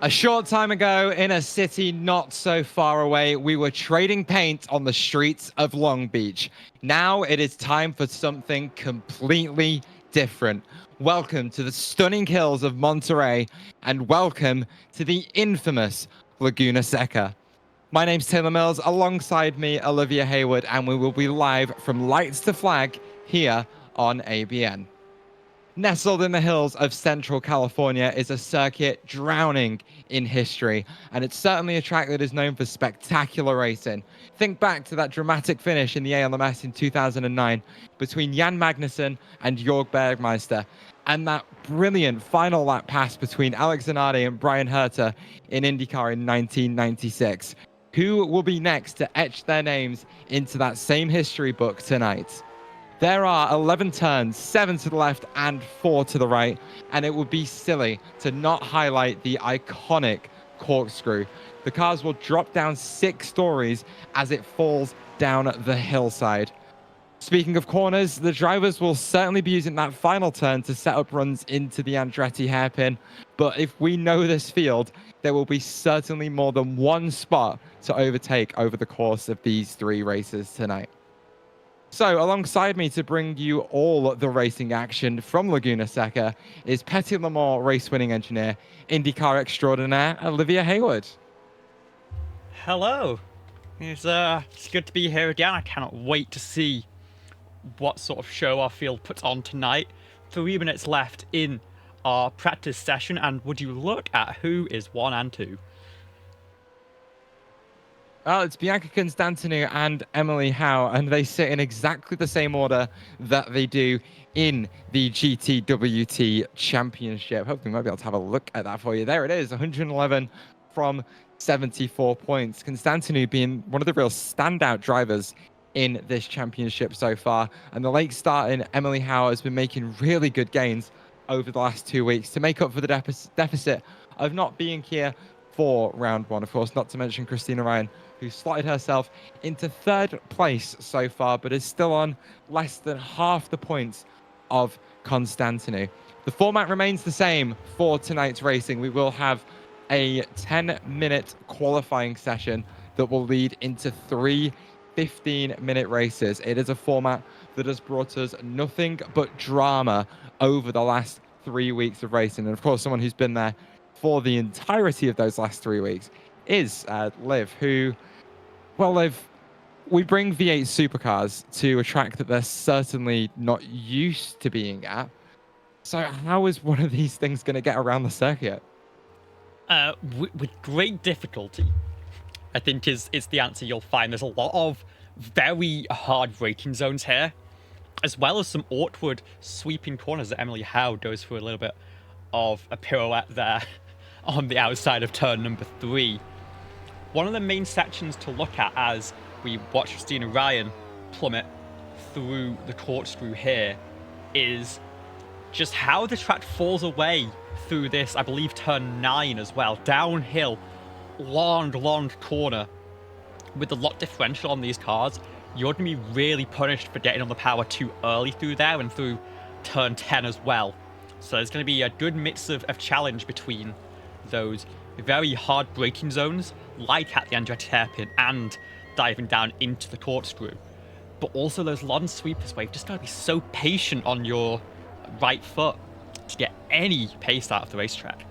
A short time ago, in a city not so far away, we were trading paint on the streets of Long Beach. Now it is time for something completely different. Welcome to the stunning hills of Monterey, and welcome to the infamous Laguna Seca. My name's Taylor Mills, alongside me, Olivia Hayward, and we will be live from Lights to Flag here on ABN. Nestled in the hills of Central California is a circuit drowning in history, and it's certainly a track that is known for spectacular racing. Think back to that dramatic finish in the ALMS in 2009 between Jan Magnussen and Jorg Bergmeister, and that brilliant final lap pass between Alex Zanardi and Brian Herter in IndyCar in 1996. Who will be next to etch their names into that same history book tonight? There are 11 turns, 7 to the left and 4 to the right, and it would be silly to not highlight the iconic corkscrew. The cars will drop down 6 stories as it falls down the hillside. Speaking of corners, the drivers will certainly be using that final turn to set up runs into the Andretti hairpin, but if we know this field, there will be certainly more than one spot to overtake over the course of these 3 races tonight. So, alongside me to bring you all the racing action from Laguna Seca is Petit Le Mans race-winning engineer, IndyCar extraordinaire, Olivia Hayward. Hello. It's good to be here again. I cannot wait to see what sort of show our field puts on tonight. 3 minutes left in our practice session, and would you look at who is 1 and 2? Well, it's Bianca Constantinu and Emily Howe, and they sit in exactly the same order that they do in the GTWT Championship. Hopefully, we might be able to have a look at that for you. There it is, 111 from 74 points. Constantinu being one of the real standout drivers in this championship so far. And the late start in Emily Howe has been making really good gains over the last 2 weeks to make up for the deficit of not being here for round 1. Of course, not to mention Christina Ryan, who slotted herself into 3rd place so far, but is still on less than half the points of Constantinu. The format remains the same for tonight's racing. We will have a 10-minute qualifying session that will lead into 3 15-minute races. It is a format that has brought us nothing but drama over the last 3 weeks of racing. And of course, someone who's been there for the entirety of those last 3 weeks is Liv, who, well, Liv, we bring V8 supercars to a track that they're certainly not used to being at. So how is one of these things going to get around the circuit? With great difficulty, I think is the answer you'll find. There's a lot of very hard braking zones here, as well as some awkward sweeping corners that Emily Howe goes for a little bit of a pirouette there on the outside of turn number 3. One of the main sections to look at as we watch Christina Ryan plummet through the corkscrew here is just how the track falls away through this, I believe, turn 9 as well. Downhill, long corner. With the lot differential on these cars, you're going to be really punished for getting on the power too early through there and through turn 10 as well. So there's going to be a good mix of challenge between those very hard braking zones, like at the Andretti hairpin, and diving down into the corkscrew. But also those long sweepers where you've just got to be so patient on your right foot to get any pace out of the racetrack.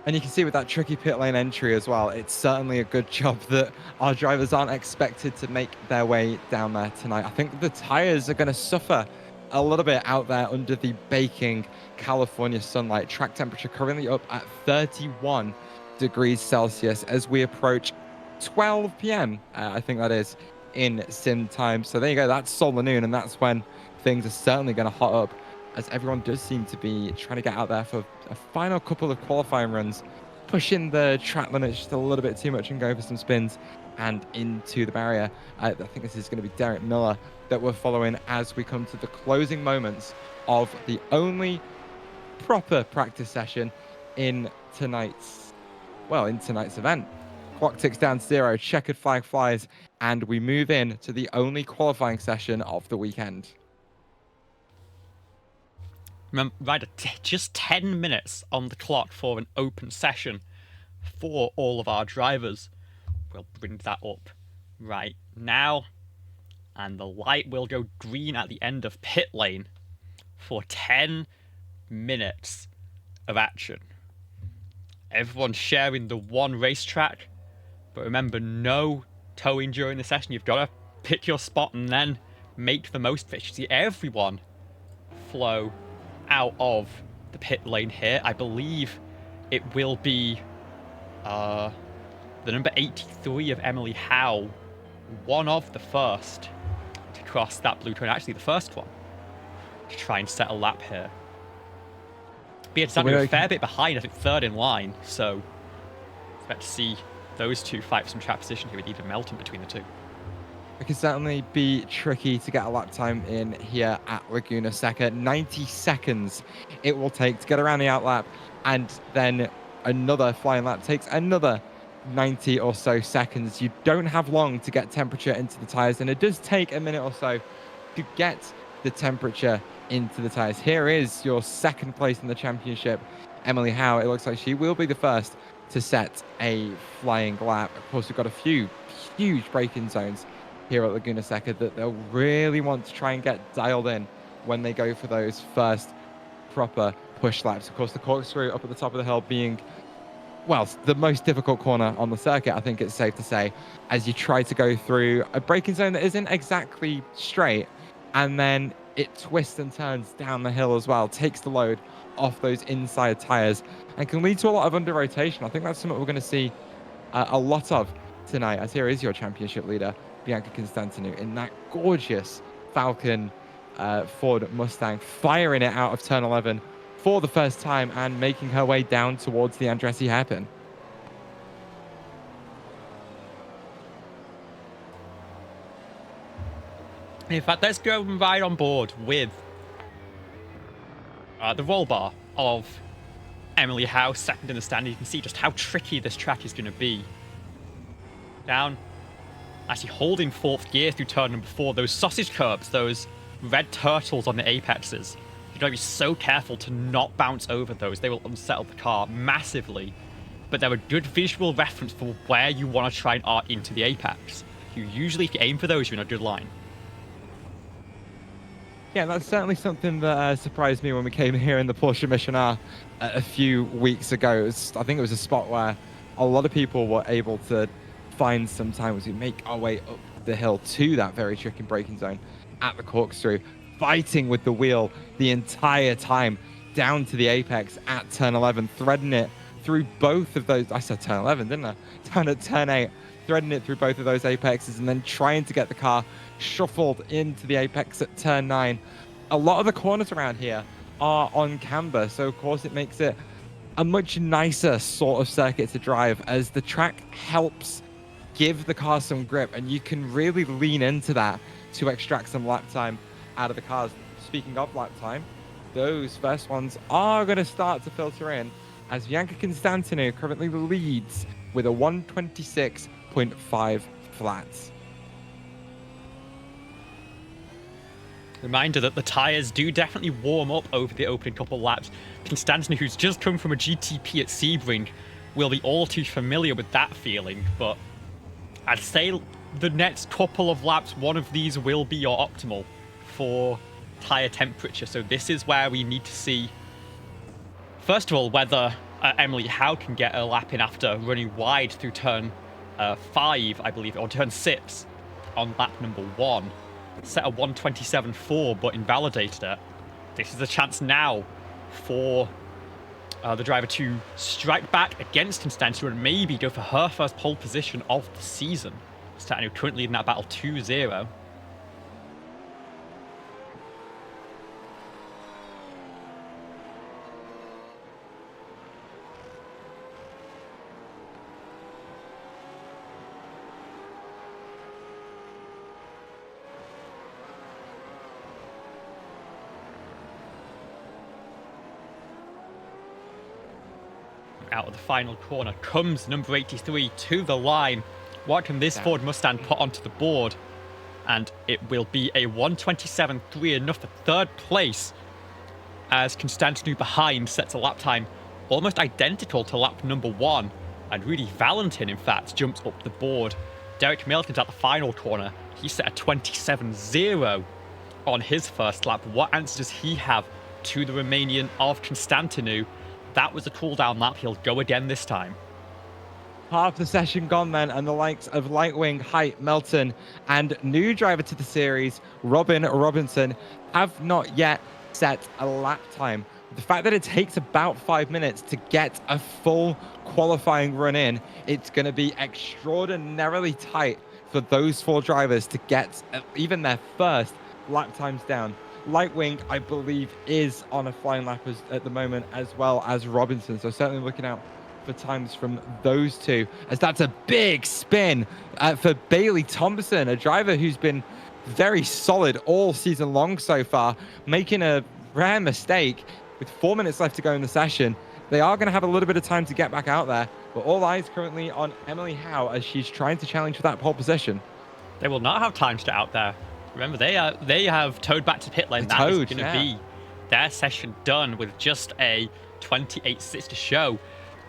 And you can see with that tricky pit lane entry as well, it's certainly a good job that our drivers aren't expected to make their way down there tonight. I think the tires are going to suffer a little bit out there under the baking California sunlight. Track temperature currently up at 31 degrees Celsius as we approach 12 p.m. I think that is in sim time. So there you go. That's solar noon, and that's when things are certainly going to hot up, as everyone does seem to be trying to get out there for a final couple of qualifying runs, pushing the track limits just a little bit too much and going for some spins and into the barrier. I think this is going to be Derek Miller that we're following as we come to the closing moments of the only proper practice session in tonight's event. Clock ticks down to 0, checkered flag flies, and we move in to the only qualifying session of the weekend. Remember, Ryder, just 10 minutes on the clock for an open session for all of our drivers. We'll bring that up right now. And the light will go green at the end of pit lane for 10 minutes of action. Everyone's sharing the one racetrack, but remember, no towing during the session. You've got to pick your spot and then make the most of it. You see everyone flow out of the pit lane here. I believe it will be the number 83 of Emily Howe, one of the first to cross that blue cone, actually the first one, to try and set a lap here. Beard's a fair bit behind, I think third in line, so expect to see those two fight for some track position here with even Melton between the two. It can certainly be tricky to get a lap time in here at Laguna Seca. 90 seconds it will take to get around the outlap, and then another flying lap takes another 90 or so seconds. You don't have long to get temperature into the tires, and it does take a minute or so to get the temperature into the tires. Here is your second place in the championship, Emily Howe. It looks like she will be the first to set a flying lap. Of course, we've got a few huge braking zones here at Laguna Seca that they'll really want to try and get dialed in when they go for those first proper push laps. Of course, the corkscrew up at the top of the hill being, well, the most difficult corner on the circuit, I think it's safe to say, as you try to go through a braking zone that isn't exactly straight, and then it twists and turns down the hill as well, takes the load off those inside tires, and can lead to a lot of under rotation. I think that's something we're going to see a lot of tonight, as here is your championship leader, Bianca Constantinou, in that gorgeous Falcon Ford Mustang, firing it out of turn 11 for the first time and making her way down towards the Andretti hairpin. In fact, let's go right on board with the roll bar of Emily Howe, second in the stand. You can see just how tricky this track is going to be. Down, actually holding fourth gear through turn number 4. Those sausage curbs, those red turtles on the apexes. You've got to be so careful to not bounce over those. They will unsettle the car massively. But they're a good visual reference for where you want to try and arc into the apex. You usually, if you aim for those, you're in a good line. Yeah, that's certainly something that surprised me when we came here in the Porsche Mission R a few weeks ago. I think it was a spot where a lot of people were able to find some time as we make our way up the hill to that very tricky braking zone at the corkscrew, fighting with the wheel the entire time down to the apex at turn 11, threading it through both of those. I said turn 11, didn't I? Down at turn 8, threading it through both of those apexes, and then trying to get the car shuffled into the apex at turn 9. A lot of the corners around here are on camber, so of course it makes it a much nicer sort of circuit to drive, as the track helps give the car some grip, and you can really lean into that to extract some lap time out of the cars. Speaking of lap time, those first ones are going to start to filter in, as Bianca Constantinou currently leads with a 126.5 flats. Reminder that the tyres do definitely warm up over the opening couple laps. Constantinou, who's just come from a GTP at Sebring, will be all too familiar with that feeling, but I'd say the next couple of laps, one of these will be your optimal for tyre temperature. So this is where we need to see, first of all, whether Emily Howe can get a lap in after running wide through turn 5, I believe, or turn 6 on lap number 1. Set a 127.4, but invalidated it. This is a chance now for the driver to strike back against Constantinou and maybe go for her first pole position of the season. Constantinou currently in that battle 2-0. Out of the final corner comes number 83 to the line. What can this Ford Mustang put onto the board? And it will be a 127.3, enough for third place as Constantinou behind sets a lap time almost identical to lap number 1. And Rudy Valentin, in fact, jumps up the board. Derek Milton's at the final corner. He set a 27.0 on his first lap. What answer does he have to the Romanian of Constantinou? That was a cooldown lap. He'll go again this time. Half the session gone then, and the likes of Lightwing, Height, Melton, and new driver to the series, Robin Robinson, have not yet set a lap time. The fact that it takes about 5 minutes to get a full qualifying run in, it's going to be extraordinarily tight for those 4 drivers to get even their first lap times down. Lightwing, I believe, is on a flying lap at the moment, as well as Robinson. So certainly looking out for times from those two, as that's a big spin for Bailey Thompson, a driver who's been very solid all season long so far, making a rare mistake with 4 minutes left to go in the session. They are going to have a little bit of time to get back out there, but all eyes currently on Emily Howe as she's trying to challenge for that pole position. They will not have time to get out there. Remember, they have towed back to pit lane. That is going to be their session done with just a 28.6 to show.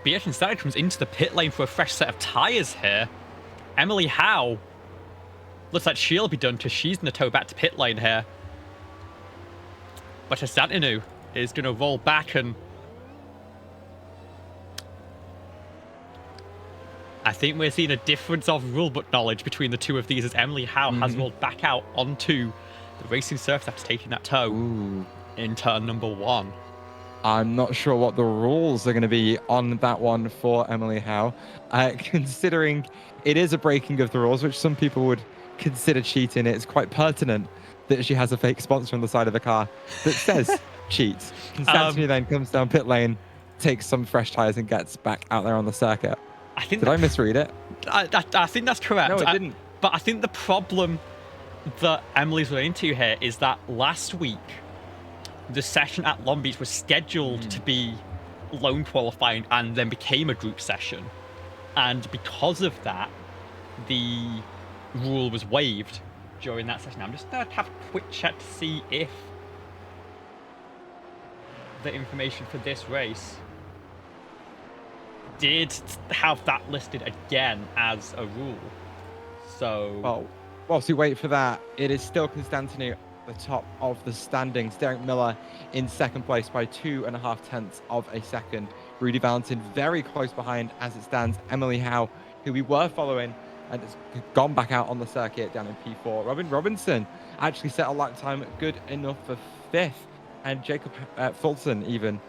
Beatrice Constantinou comes into the pit lane for a fresh set of tyres here. Emily Howe looks like she'll be done because she's going to tow back to pit lane here. But Constantinou is going to roll back, and I think we're seeing a difference of rulebook knowledge between the two of these, as Emily Howe has rolled back out onto the racing surface after taking that tow in turn number 1. I'm not sure what the rules are going to be on that one for Emily Howe, considering it is a breaking of the rules, which some people would consider cheating. It's quite pertinent that she has a fake sponsor on the side of the car that says cheat. Constantinou then comes down pit lane, takes some fresh tyres, and gets back out there on the circuit. Did I misread it? I think that's correct. No, it didn't. But I think the problem that Emily's run into here is that last week, the session at Long Beach was scheduled to be lone qualifying and then became a group session. And because of that, the rule was waived during that session. I'm just going to have a quick check to see if the information for this race did have that listed again as a rule. So... Well, whilst we wait for that, it is still Constantinou the top of the standings. Derek Miller in second place by 2.5 tenths of a second. Rudy Valentin very close behind as it stands. Emily Howe, who we were following, and has gone back out on the circuit down in P4. Robin Robinson actually set a lap time good enough for 5th. And Jacob Fulton even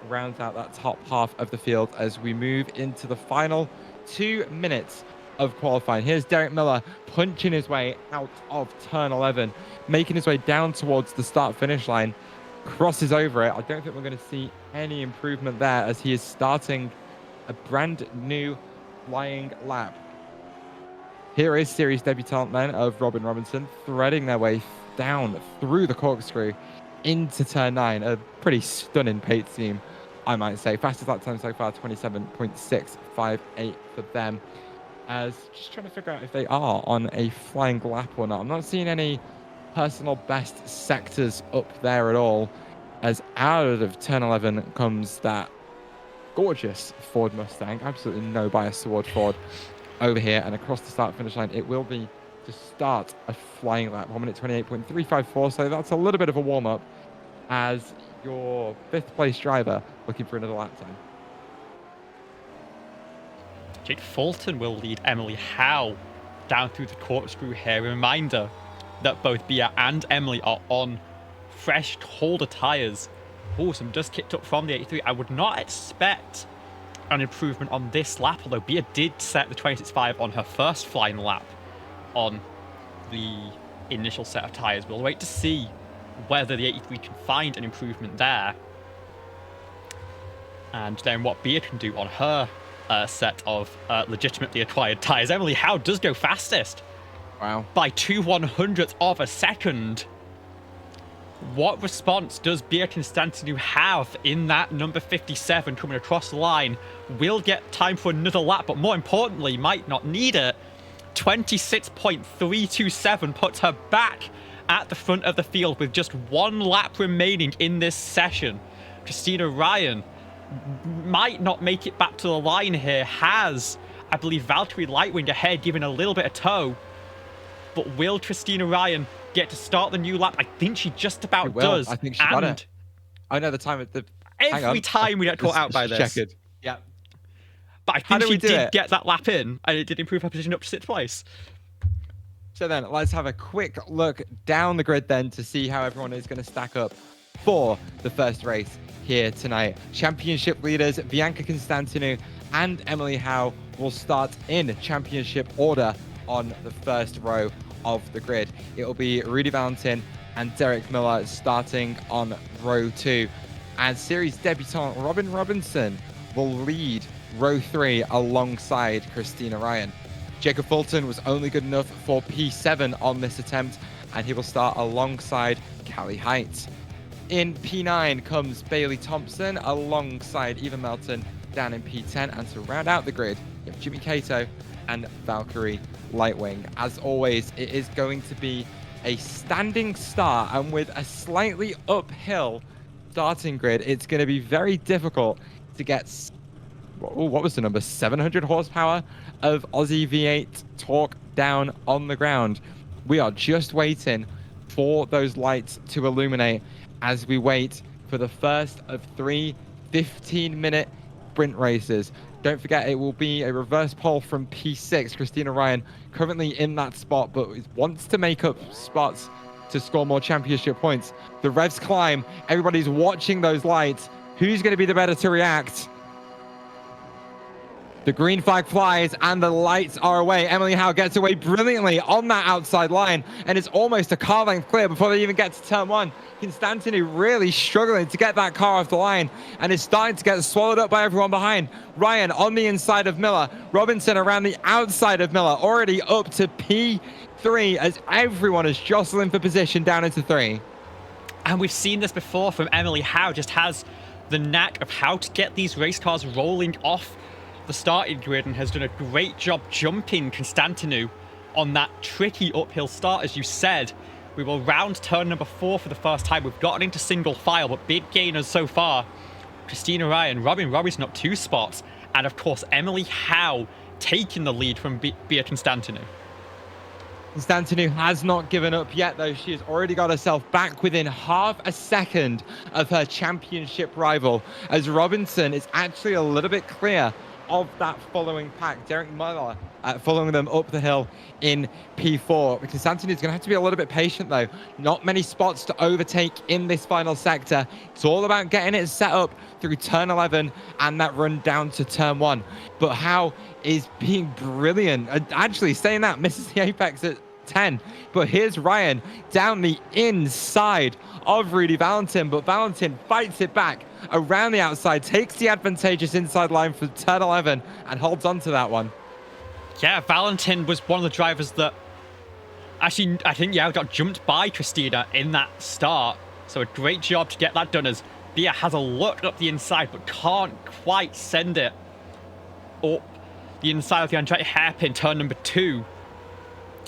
rounds out that top half of the field as we move into the final 2 minutes of qualifying. Here's Derek Miller punching his way out of turn 11, making his way down towards the start-finish line, crosses over it. I don't think we're going to see any improvement there as he is starting a brand new flying lap. Here is series debutant then of Robin Robinson, threading their way down through the corkscrew into turn 9. A pretty stunning pace scheme, I might say. Fastest lap time so far, 27.658 for them. As just trying to figure out if they are on a flying lap or not. I'm not seeing any personal best sectors up there at all, as out of turn 11 comes that gorgeous Ford Mustang. Absolutely no bias toward Ford over here, and across the start finish line it will be to start a flying lap. 1 minute 28.354, so that's a little bit of a warm-up as your 5th place driver looking for another lap time. Jake Fulton will lead Emily Howe down through the corkscrew here. A reminder that both Bia and Emily are on fresh, colder tyres. Oh, some dust kicked up from the 83. I would not expect an improvement on this lap, although Bia did set the 26.5 on her first flying lap on the initial set of tyres. We'll wait to see whether the 83 can find an improvement there, and then what Bia can do on her set of legitimately acquired tyres. Emily Howe does go fastest. Wow. By 2/100ths of a second. What response does Bia Constantinou have in that number 57 coming across the line? Will get time for another lap, but more importantly, might not need it. 26.327 puts her back at the front of the field with just 1 lap remaining in this session. Christina Ryan might not make it back to the line here. Has, I believe, Valkyrie Lightwing ahead, giving a little bit of tow. But will Christina Ryan get to start the new lap? I think she just about does. I think she got it. I know the time at the... Every time we get caught out by this. Checkered. Yeah. But I think she did get that lap in, and it did improve her position up to 6th place. So then, let's have a quick look down the grid then to see how everyone is going to stack up for the first race here tonight. Championship leaders Bianca Constantinou and Emily Howe will start in championship order on the first row of the grid. It will be Rudy Valentin and Derek Miller starting on row 2. And series debutant Robin Robinson will lead row 3 alongside Christina Ryan. Jacob Fulton was only good enough for P7 on this attempt, and he will start alongside Callie Heights. In P9 comes Bailey Thompson alongside Eva Melton down in P10, and to round out the grid, you have Jimmy Cato and Valkyrie Lightwing. As always, it is going to be a standing start, and with a slightly uphill starting grid, it's going to be very difficult to get, what was the number, 700 horsepower of Aussie V8 torque down on the ground. We are just waiting for those lights to illuminate as we wait for the first of 3 15-minute sprint races. Don't forget, it will be a reverse pole from P6. Christina Ryan currently in that spot, but wants to make up spots to score more championship points. The revs climb. Everybody's watching those lights. Who's going to be the better to react? The green flag flies and the lights are away. Emily Howe gets away brilliantly on that outside line, and it's almost a car length clear before they even get to turn 1. Constantinou really struggling to get that car off the line and is starting to get swallowed up by everyone behind. Ryan on the inside of Miller. Robinson around the outside of Miller, already up to P3 as everyone is jostling for position down into 3. And we've seen this before from Emily Howe, just has the knack of how to get these race cars rolling off the starting grid, and has done a great job jumping Constantinou on that tricky uphill start. As you said, we will round turn number 4 for the first time. We've gotten into single file, but big gainers so far. Christina Ryan, Robin Robinson up 2 spots, and of course Emily Howe taking the lead from Bia Constantinou. Constantinou has not given up yet, though. She has already got herself back within half a second of her championship rival, as Robinson is actually a little bit clear of that following pack. Derek Miller following them up the hill in P4. Constantinou is going to have to be a little bit patient, though. Not many spots to overtake in this final sector. It's all about getting it set up through turn 11 and that run down to turn 1. But Howe is being brilliant. Actually, saying that, misses the apex at 10. But here's Ryan down the inside of Rudy Valentin, but Valentin fights it back around the outside, takes the advantageous inside line for turn 11 and holds on to that one. Yeah, Valentin was one of the drivers that actually, I think, yeah, got jumped by Christina in that start. So a great job to get that done, as Bia has a look up the inside but can't quite send it up the inside of the Andretti hairpin, turn number 2,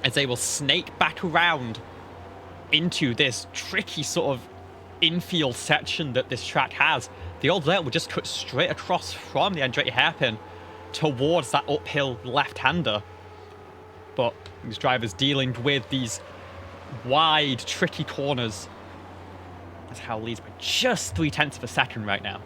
as they will snake back around into this tricky sort of infield section that this track has. The old rail will just cut straight across from the Andretti hairpin towards that uphill left-hander. But these drivers dealing with these wide, tricky corners. That's how leads by just 0.3 of a second right now.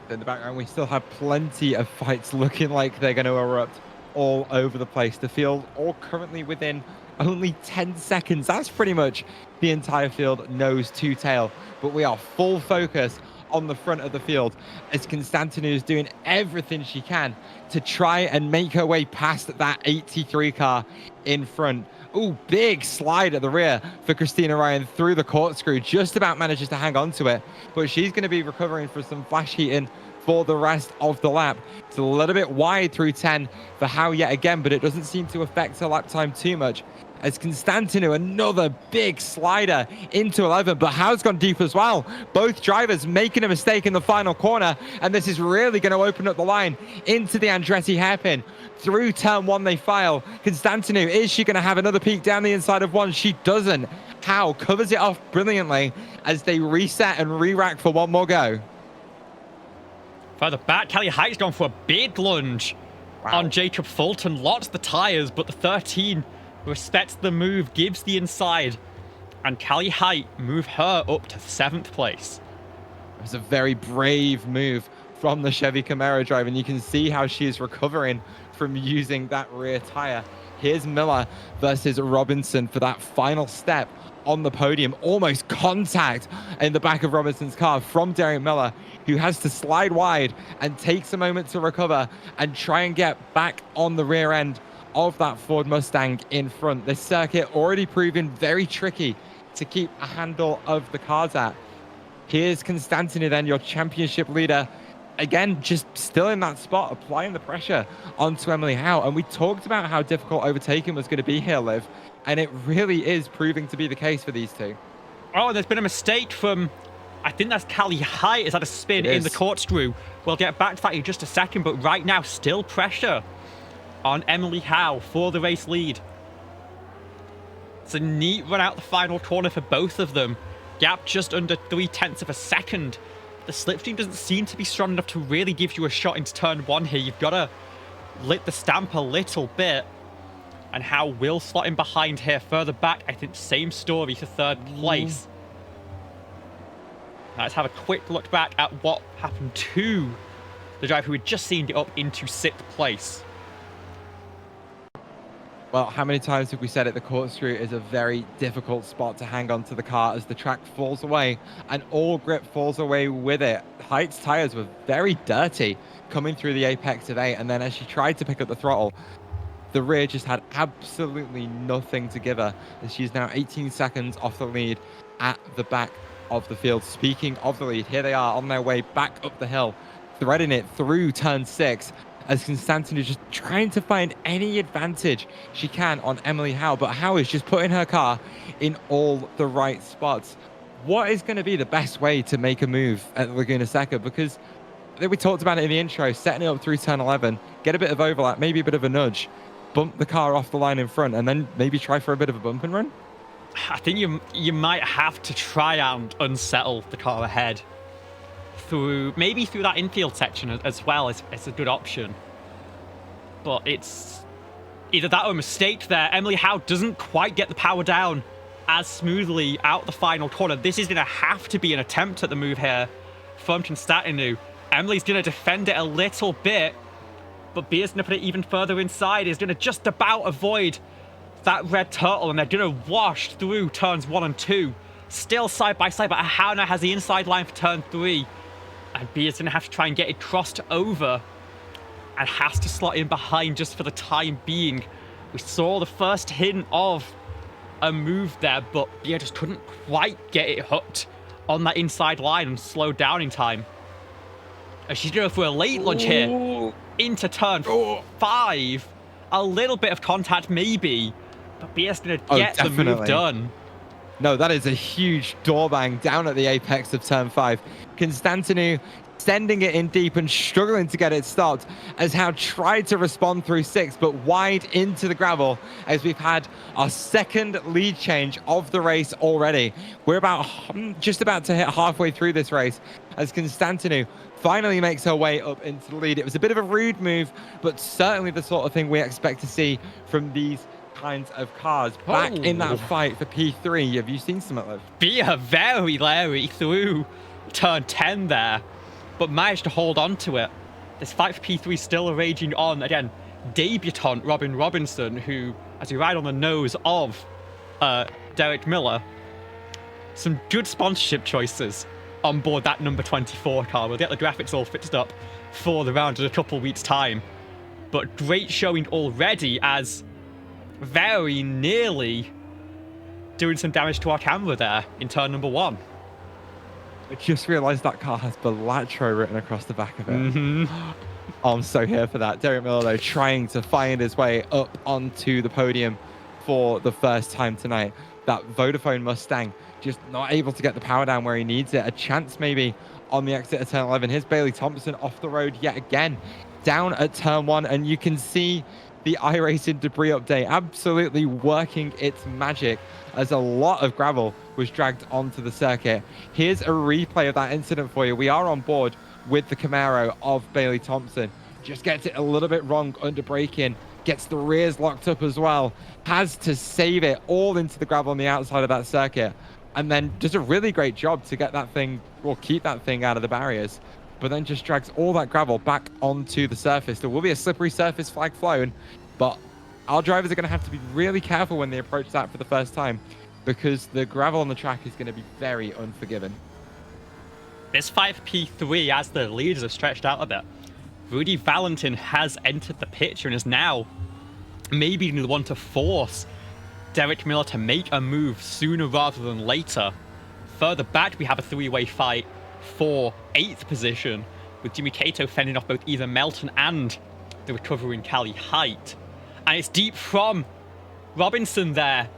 In the background, we still have plenty of fights looking like they're going to erupt all over the place. The field all currently within only 10 seconds. That's pretty much the entire field nose to tail. But we are full focus on the front of the field as Constantinou is doing everything she can to try and make her way past that 83 car in front. Oh, big slide at the rear for Christina Ryan through the corkscrew. Just about manages to hang on to it, but she's going to be recovering from some flash heating for the rest of the lap. It's a little bit wide through 10 for Howe yet again, but it doesn't seem to affect her lap time too much. As Constantinu, another big slider into 11, but Howe's gone deep as well. Both drivers making a mistake in the final corner, and this is really going to open up the line into the Andretti hairpin. Through turn 1 they file. Constantinu, is she going to have another peak down the inside of 1? She doesn't. Howe covers it off brilliantly as they reset and re-rack for one more go. Further back, Callie Height's gone for a big lunge on Jacob Fulton. Locks the tyres, but the 13 respects the move, gives the inside, and Callie Height move her up to 7th place. It was a very brave move from the Chevy Camaro driver, and you can see how she is recovering from using that rear tire. Here's Miller versus Robinson for that final step on the podium. Almost contact in the back of Robinson's car from Derek Miller, who has to slide wide and takes a moment to recover and try and get back on the rear end of that Ford Mustang in front. This circuit already proving very tricky to keep a handle of the cars at. Here's Constantinu then, your championship leader. Again, just still in that spot, applying the pressure onto Emily Howe. And we talked about how difficult overtaking was going to be here, Liv. And it really is proving to be the case for these two. Oh, and there's been a mistake from, I think that's Callie Height, has had a spin in the corkscrew. We'll get back to that in just a second, but right now, still pressure on Emily Howe for the race lead. It's a neat run out the final corner for both of them. Gap just under 0.3 of a second. The slipstream doesn't seem to be strong enough to really give you a shot into turn 1 here. You've got to lit the stamp a little bit. And Howe will slot in behind here. Further back, I think same story to 3rd place. Now let's have a quick look back at what happened to the driver who had just seen it up into 6th place. Well, how many times have we said it? The corkscrew is a very difficult spot to hang on to the car as the track falls away and all grip falls away with it. Height's tires were very dirty coming through the apex of 8, and then as she tried to pick up the throttle, the rear just had absolutely nothing to give her, as she's now 18 seconds off the lead at the back of the field. Speaking of the lead, here they are on their way back up the hill, threading it through turn 6, as Constantine is just trying to find any advantage she can on Emily Howe, but Howe is just putting her car in all the right spots. What is going to be the best way to make a move at Laguna Seca? Because I think we talked about it in the intro, setting it up through turn 11, get a bit of overlap, maybe a bit of a nudge, bump the car off the line in front, and then maybe try for a bit of a bump and run? I think you might have to try and unsettle the car ahead. Maybe through that infield section as well is a good option. But it's either that or a mistake there. Emily Howe doesn't quite get the power down as smoothly out the final corner. This is going to have to be an attempt at the move here from Constantinu. Emily's going to defend it a little bit, but Beer's going to put it even further inside. Is going to just about avoid that red turtle, and they're going to wash through turns 1 and 2. Still side by side, but Howe now has the inside line for turn 3. And Beer's going to have to try and get it crossed over and has to slot in behind just for the time being. We saw the first hint of a move there, but Beer just couldn't quite get it hooked on that inside line and slow down in time. And she's going for a late lunge here into turn 5. A little bit of contact maybe, but Beer's going to get the move done. No, that is a huge door bang down at the apex of turn 5. Constantinu sending it in deep and struggling to get it stopped, as Howe tried to respond through 6, but wide into the gravel, as we've had our second lead change of the race already. We're just about to hit halfway through this race, as Constantinu finally makes her way up into the lead. It was a bit of a rude move, but certainly the sort of thing we expect to see from these kinds of cars. Back in that fight for P3. Have you seen some of those? Beer very leery through turn 10 there, but managed to hold on to it. This fight for P3 still raging on. Again, debutant Robin Robinson, who, as we ride on the nose of Derek Miller, some good sponsorship choices on board that number 24 car. We'll get the graphics all fixed up for the round in a couple weeks' time. But great showing already, as very nearly doing some damage to our camera there in turn number 1. I just realized that car has Belatro written across the back of it. Mm-hmm. Oh, I'm so here for that. Derek Miller, though, trying to find his way up onto the podium for the first time tonight. That Vodafone Mustang just not able to get the power down where he needs it. A chance maybe on the exit of turn 11. Here's Bailey Thompson off the road yet again, down at turn 1, and you can see the iRacing debris update absolutely working its magic as a lot of gravel was dragged onto the circuit. Here's a replay of that incident for you. We are on board with the Camaro of Bailey Thompson. Just gets it a little bit wrong under braking, gets the rears locked up as well, has to save it all into the gravel on the outside of that circuit, and then does a really great job to get that thing, or keep that thing out of the barriers, but then just drags all that gravel back onto the surface. There will be a slippery surface flag flown, but our drivers are going to have to be really careful when they approach that for the first time, because the gravel on the track is going to be very unforgiving. This 5P3, as the leaders have stretched out a bit, Rudy Valentin has entered the picture and is now maybe the one to force Derek Miller to make a move sooner rather than later. Further back, we have a three-way fight for 8th position, with Jimmy Cato fending off both either Melton and the recovering Cali Height. And it's deep from Robinson there.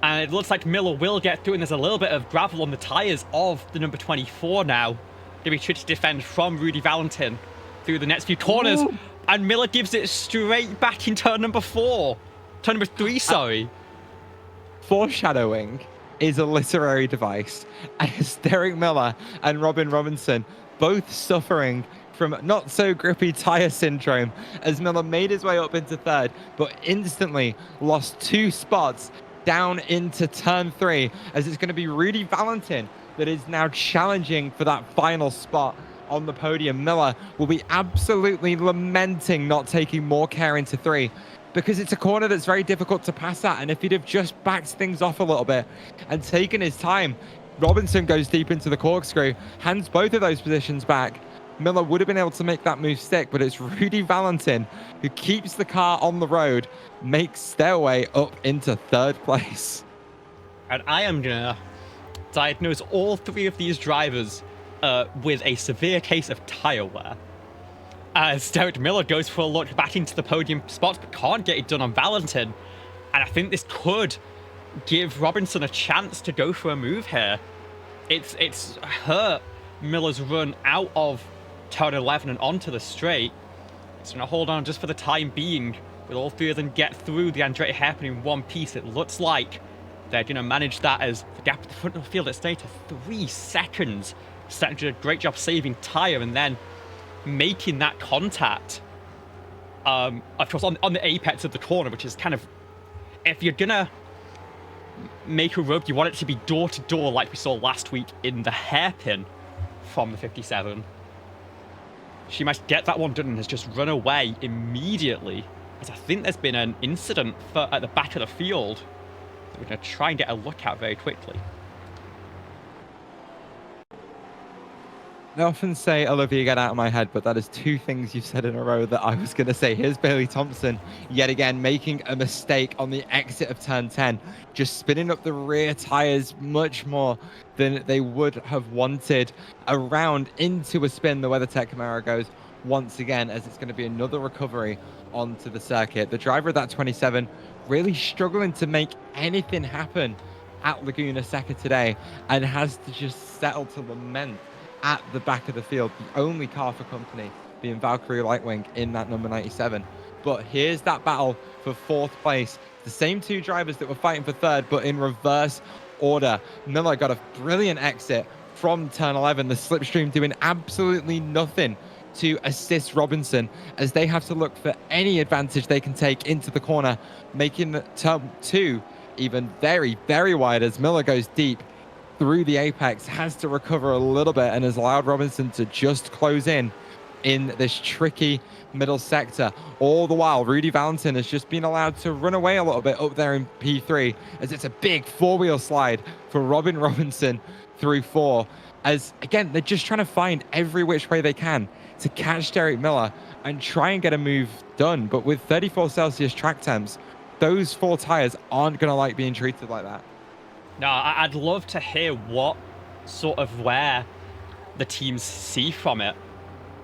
And it looks like Miller will get through, and there's a little bit of gravel on the tyres of the number 24 now. Going to be tricky to defend from Rudy Valentin through the next few corners. Ooh. And Miller gives it straight back in turn number 4. Turn number 3, sorry. Foreshadowing is a literary device. As Derek Miller and Robin Robinson both suffering from not so grippy tyre syndrome, as Miller made his way up into 3rd, but instantly lost 2 spots down into turn 3, as it's going to be Rudy Valentin that is now challenging for that final spot on the podium. Miller will be absolutely lamenting not taking more care into 3, because it's a corner that's very difficult to pass at, and if he'd have just backed things off a little bit and taken his time, Robinson goes deep into the corkscrew, hands both of those positions back. Miller would have been able to make that move stick, but it's Rudy Valentin who keeps the car on the road, makes their way up into 3rd place. And I am gonna diagnose all 3 of these drivers with a severe case of tire wear, as Derek Miller goes for a look back into the podium spots, but can't get it done on Valentin. And I think this could give Robinson a chance to go for a move here. It's hurt Miller's run out of turn 11 and onto the straight. It's going to hold on just for the time being. Will all 3 of them get through the Andretti hairpin in one piece? It looks like they're going to manage that, as the gap at the front of the field at stayed to 3 seconds. Seca did a great job saving tyre and then making that contact. Of course, on the apex of the corner, which is kind of, if you're going to make a rub, you want it to be door to door like we saw last week in the hairpin from the 57. She might get that one done and has just run away immediately, as I think there's been an incident at the back of the field that we're going to try and get a look at very quickly. I often say, Olivia, get out of my head, but that is 2 things you've said in a row that I was going to say. Here's Bailey Thompson, yet again, making a mistake on the exit of turn 10, just spinning up the rear tires much more than they would have wanted. Around into a spin, the WeatherTech Camaro goes once again, as it's going to be another recovery onto the circuit. The driver of that 27 really struggling to make anything happen at Laguna Seca today, and has to just settle to lament at the back of the field, the only car for company being Valkyrie Lightwing in that number 97. But here's that battle for 4th place. The same 2 drivers that were fighting for 3rd, but in reverse order. Miller got a brilliant exit from turn 11. The slipstream doing absolutely nothing to assist Robinson, as they have to look for any advantage they can take into the corner, making the turn 2 even very, very wide, as Miller goes deep through the apex, has to recover a little bit, and has allowed Robinson to just close in this tricky middle sector. All the while, Rudy Valentin has just been allowed to run away a little bit up there in P3, as it's a big 4-wheel slide for Robin Robinson through 4, as again, they're just trying to find every which way they can to catch Derek Miller and try and get a move done. But with 34 Celsius track temps, those 4 tires aren't going to like being treated like that. No, I'd love to hear what sort of wear the teams see from it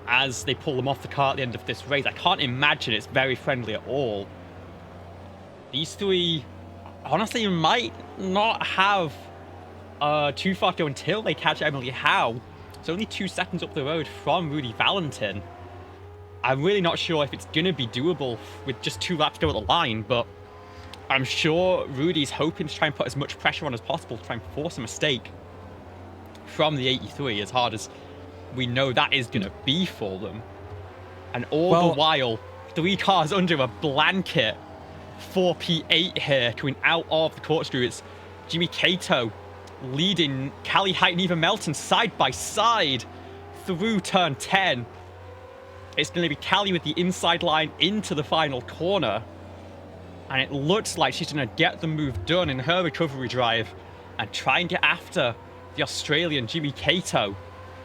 as they pull them off the car at the end of this race. I can't imagine it's very friendly at all. These three, honestly, might not have too far to go until they catch Emily Howe. It's only 2 seconds up the road from Rudy Valentin. I'm really not sure if it's going to be doable with just 2 laps to go at the line, but I'm sure Rudy's hoping to try and put as much pressure on as possible to try and force a mistake from the 83, as hard as we know that is going to be for them. And all the while, 3 cars under a blanket, 4P8 here, coming out of the corkscrew. It's Jimmy Cato leading Callie Height and Eva Melton side by side through turn 10. It's going to be Callie with the inside line into the final corner. And it looks like she's going to get the move done in her recovery drive and try and get after the Australian Jimmy Cato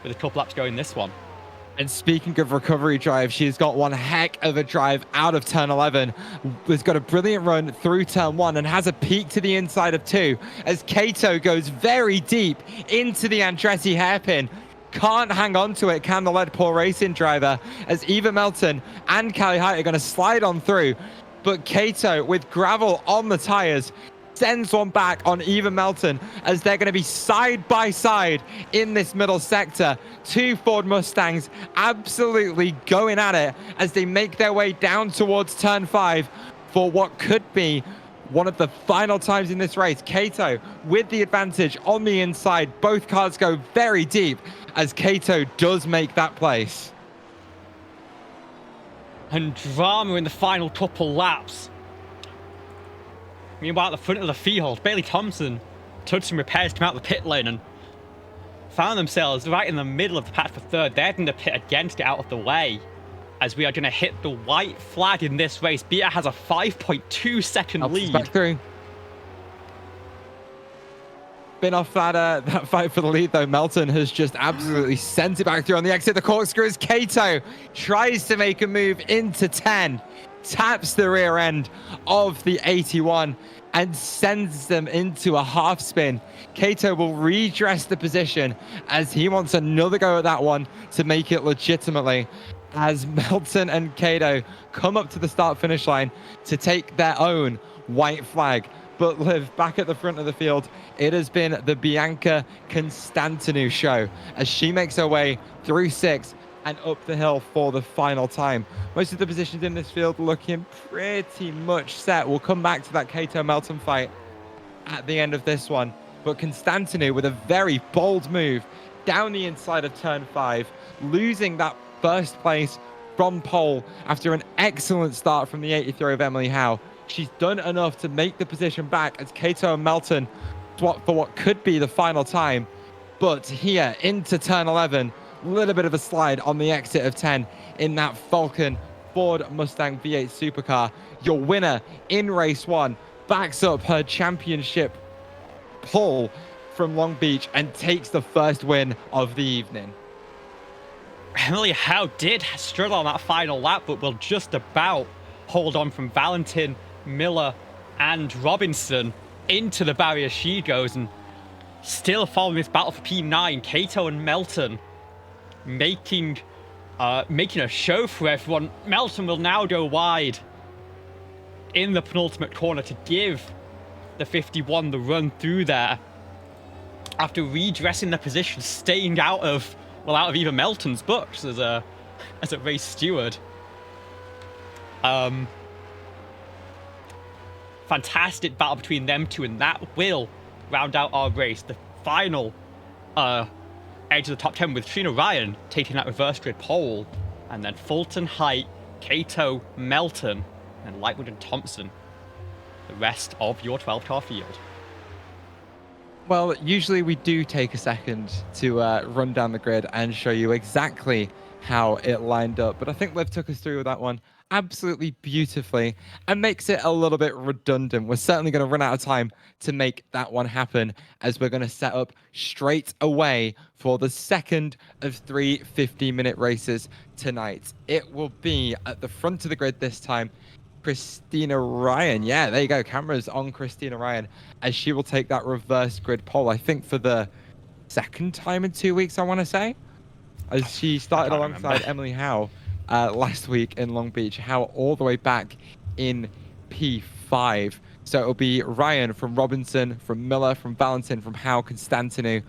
with a couple laps going in this one. And speaking of recovery drive, she's got one heck of a drive out of turn 11. Has got a brilliant run through turn 1 and has a peak to the inside of 2 as Cato goes very deep into the Andretti hairpin. Can't hang on to it, can the Lead Poor Racing driver, as Eva Melton and Callie Height are going to slide on through. But Cato, with gravel on the tires, sends one back on Eva Melton as they're going to be side by side in this middle sector. 2 Ford Mustangs absolutely going at it as they make their way down towards turn 5 for what could be one of the final times in this race. Cato with the advantage on the inside. Both cars go very deep as Cato does make that place. And drama in the final couple laps. Meanwhile, at the front of the field, Bailey Thompson took some repairs, came out of the pit lane and found themselves right in the middle of the pack for third. They're going to pit again to get out of the way as we are going to hit the white flag in this race. Beta has a 5.2 second lead. Back through. Been off that fight for the lead though. Melton has just absolutely sent it back through on the exit. The corkscrew as Cato tries to make a move into 10. Taps the rear end of the 81 and sends them into a half spin. Cato will redress the position as he wants another go at that one to make it legitimately, as Melton and Cato come up to the start finish line to take their own white flag. But Liv, back at the front of the field, it has been the Bianca Constantinou show as she makes her way through 6 and up the hill for the final time. Most of the positions in this field looking pretty much set. We'll come back to that Cato Melton fight at the end of this one. But Constantinou with a very bold move down the inside of turn 5, losing that first place from pole after an excellent start from the 83 of Emily Howe. She's done enough to make the position back as Cato and Melton swap for what could be the final time. But here into turn 11, a little bit of a slide on the exit of 10 in that Falcon Ford Mustang V8 supercar. Your winner in race 1 backs up her championship pull from Long Beach and takes the first win of the evening. Emily Howe did struggle on that final lap, but will just about hold on from Valentin, Miller, and Robinson. Into the barrier she goes, and still following this battle for P9, Cato and Melton making a show for everyone. Melton will now go wide in the penultimate corner to give the 51 the run through there after redressing the position, staying out of Eva Melton's books as a race steward. Fantastic battle between them two, and that will round out our race. The final edge of the top 10 with Trina Ryan taking that reverse grid pole, and then Fulton, Height, Cato, Melton, and Lightwood and Thompson, the rest of your 12-car field. Well, usually we do take a second to run down the grid and show you exactly how it lined up, but I think Liv took us through with that one absolutely beautifully and makes it a little bit redundant. We're certainly going to run out of time to make that one happen, as we're going to set up straight away for the second of 3 50-minute races tonight. It will be at the front of the grid this time. Christina Ryan. Yeah, there you go. Cameras on Christina Ryan as she will take that reverse grid pole, I think for the second time in 2 weeks, I want to say. as she started alongside remember. Emily Howe last week in Long Beach. Howe all the way back in P5. So it'll be Ryan from Robinson, from Miller, from Valentin, from Howe, Constantinu.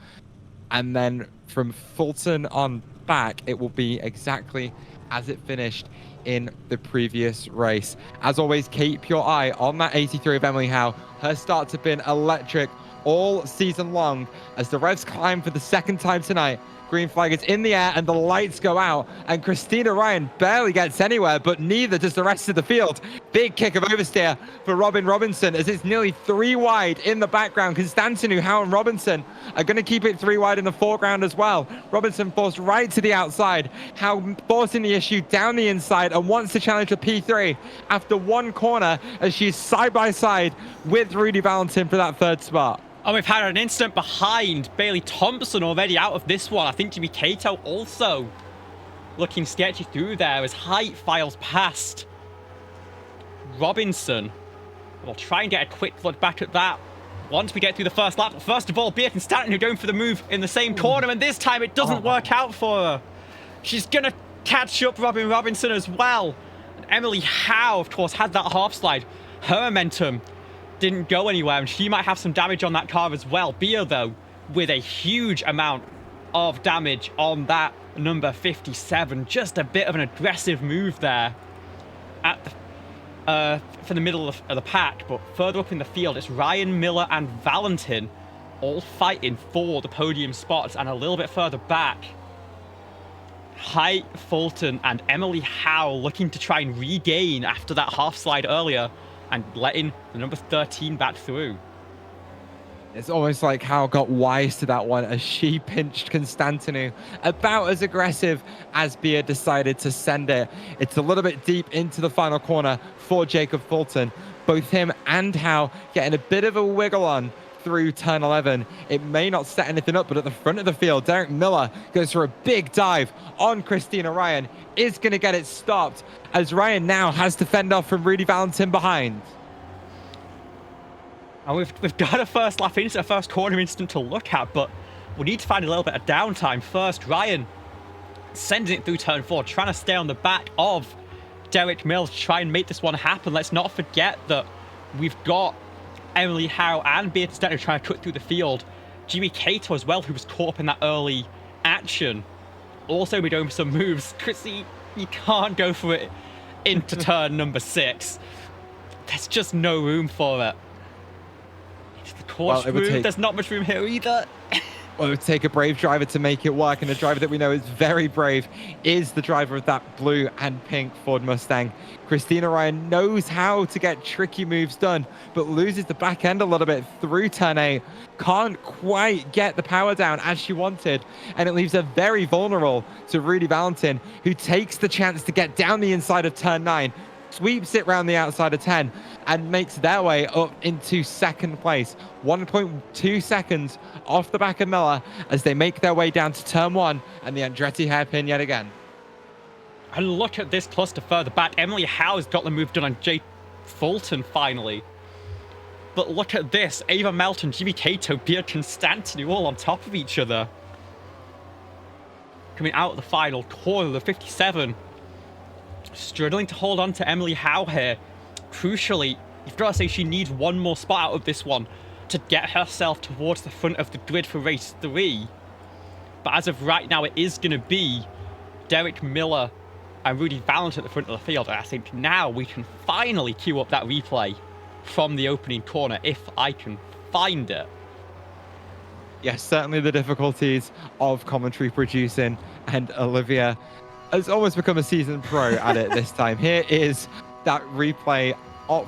And then from Fulton on back, it will be exactly as it finished in the previous race. As always, keep your eye on that 83 of Emily Howe. Her starts have been electric all season long as the revs climb for the second time tonight. Green flag is in the air and the lights go out, and Christina Ryan barely gets anywhere, but neither does the rest of the field. Big kick of oversteer for Robin Robinson as it's nearly 3 wide in the background. Constantinu, Howe and Robinson are going to keep it 3 wide in the foreground as well. Robinson forced right to the outside. Howe forcing the issue down the inside and wants to challenge the P3 after one corner as she's side by side with Rudy Valentin for that 3rd spot. And we've had an instant behind. Bailey Thompson already out of this one. I think Jimmy Cato also looking sketchy through there as Height files past Robinson. We'll try and get a quick look back at that once we get through the first lap. But first of all, Beard and Stanton are going for the move in the same corner, and this time it doesn't work out for her. She's going to catch up Robin Robinson as well. And Emily Howe, of course, had that half slide. Her momentum didn't go anywhere, and she might have some damage on that car as well. Beer, though, with a huge amount of damage on that number 57. Just a bit of an aggressive move there at the, for the middle of the pack. But further up in the field, it's Ryan, Miller, and Valentin all fighting for the podium spots. And a little bit further back, Height, Fulton, and Emily Howe looking to try and regain after that half slide earlier, and letting the number 13 back through. It's almost like Howe got wise to that one as she pinched Constantinu about as aggressive as Beer decided to send it. It's a little bit deep into the final corner for Jacob Fulton. Both him and Howe getting a bit of a wiggle on through turn 11. It may not set anything up, but at the front of the field, Derek Miller goes for a big dive on Christina Ryan, is going to get it stopped as Ryan now has to fend off from Rudy Valentin behind. And we've got a first lap into a first corner instant to look at, but we need to find a little bit of downtime first. Ryan sending it through turn 4, trying to stay on the back of Derek Mills to try and make this one happen. Let's not forget that we've got Emily Howe and Beard Stetter trying to cut through the field. Jimmy Cato as well, who was caught up in that early action, also be doing some moves. Chrissy, you can't go for it into turn number 6. There's just no room for it. Into the course room, there's not much room here either. Well, it would take a brave driver to make it work, and a driver that we know is very brave is the driver of that blue and pink Ford Mustang. Christina Ryan knows how to get tricky moves done, but loses the back end a little bit through turn 8. Can't quite get the power down as she wanted, and it leaves her very vulnerable to Rudy Valentin, who takes the chance to get down the inside of turn 9, sweeps it round the outside of 10, and makes their way up into 2nd place. 1.2 seconds off the back of Miller as they make their way down to turn 1 and the Andretti hairpin yet again. And look at this cluster further back. Emily Howe's got the move done on Jay Fulton finally. But look at this. Ava Melton, Jimmy Cato, Beard Constantinu all on top of each other. Coming out of the final corner, the 57. Struggling to hold on to Emily Howe here. Crucially, you've got to say she needs one more spot out of this one to get herself towards the front of the grid for race 3. But as of right now, it is going to be Derek Miller and Rudy Valentin at the front of the field. And I think now we can finally queue up that replay from the opening corner, if I can find it. Yes, certainly the difficulties of commentary producing, and Olivia has almost become a seasoned pro at it this time. Here is that replay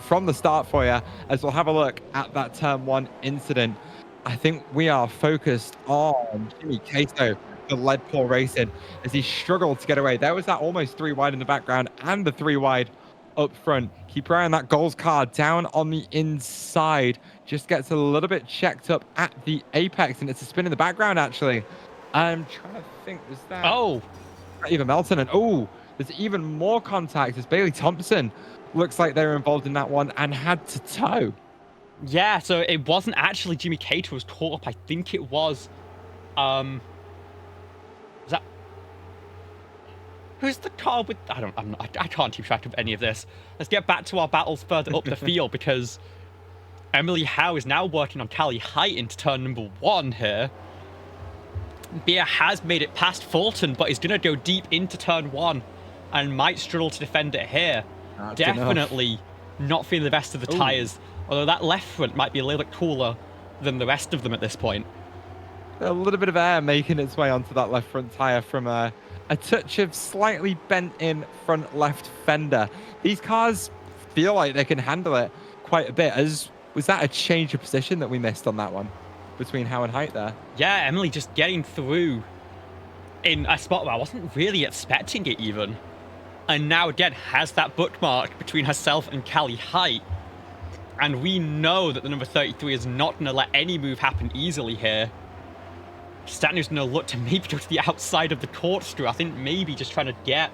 from the start for you, as we'll have a look at that turn 1 incident. I think we are focused on Jimmy Cato for Leadpool Racing as he struggled to get away. There was that almost 3 wide in the background and the 3 wide up front. Keep your eye on that goals card down on the inside. Just gets a little bit checked up at the apex, and it's a spin in the background actually. I'm trying to think, was that... Oh! Eva Melton, and oh, there's even more contact as Bailey Thompson looks like they were involved in that one and had to tow. Yeah, so it wasn't actually Jimmy Cato who was caught up. I think it was, was that Who's the car with... I can't keep track of any of this. Let's get back to our battles further up the field, because Emily Howe is now working on Callie Height into turn number 1 here. Bia has made it past Fulton, but is going to go deep into turn 1 and might struggle to defend it here. That's Definitely not feeling the best of the tyres, although that left front might be a little bit cooler than the rest of them at this point. A little bit of air making its way onto that left front tyre from a touch of slightly bent in front left fender. These cars feel like they can handle it quite a bit. Was that a change of position that we missed on that one between Howe and Height there? Yeah, Emily just getting through in a spot where I wasn't really expecting it even. And now again has that bookmark between herself and Callie Height. And we know that the number 33 is not going to let any move happen easily here. Statner's going to look to maybe go to the outside of the corkscrew. I think maybe just trying to get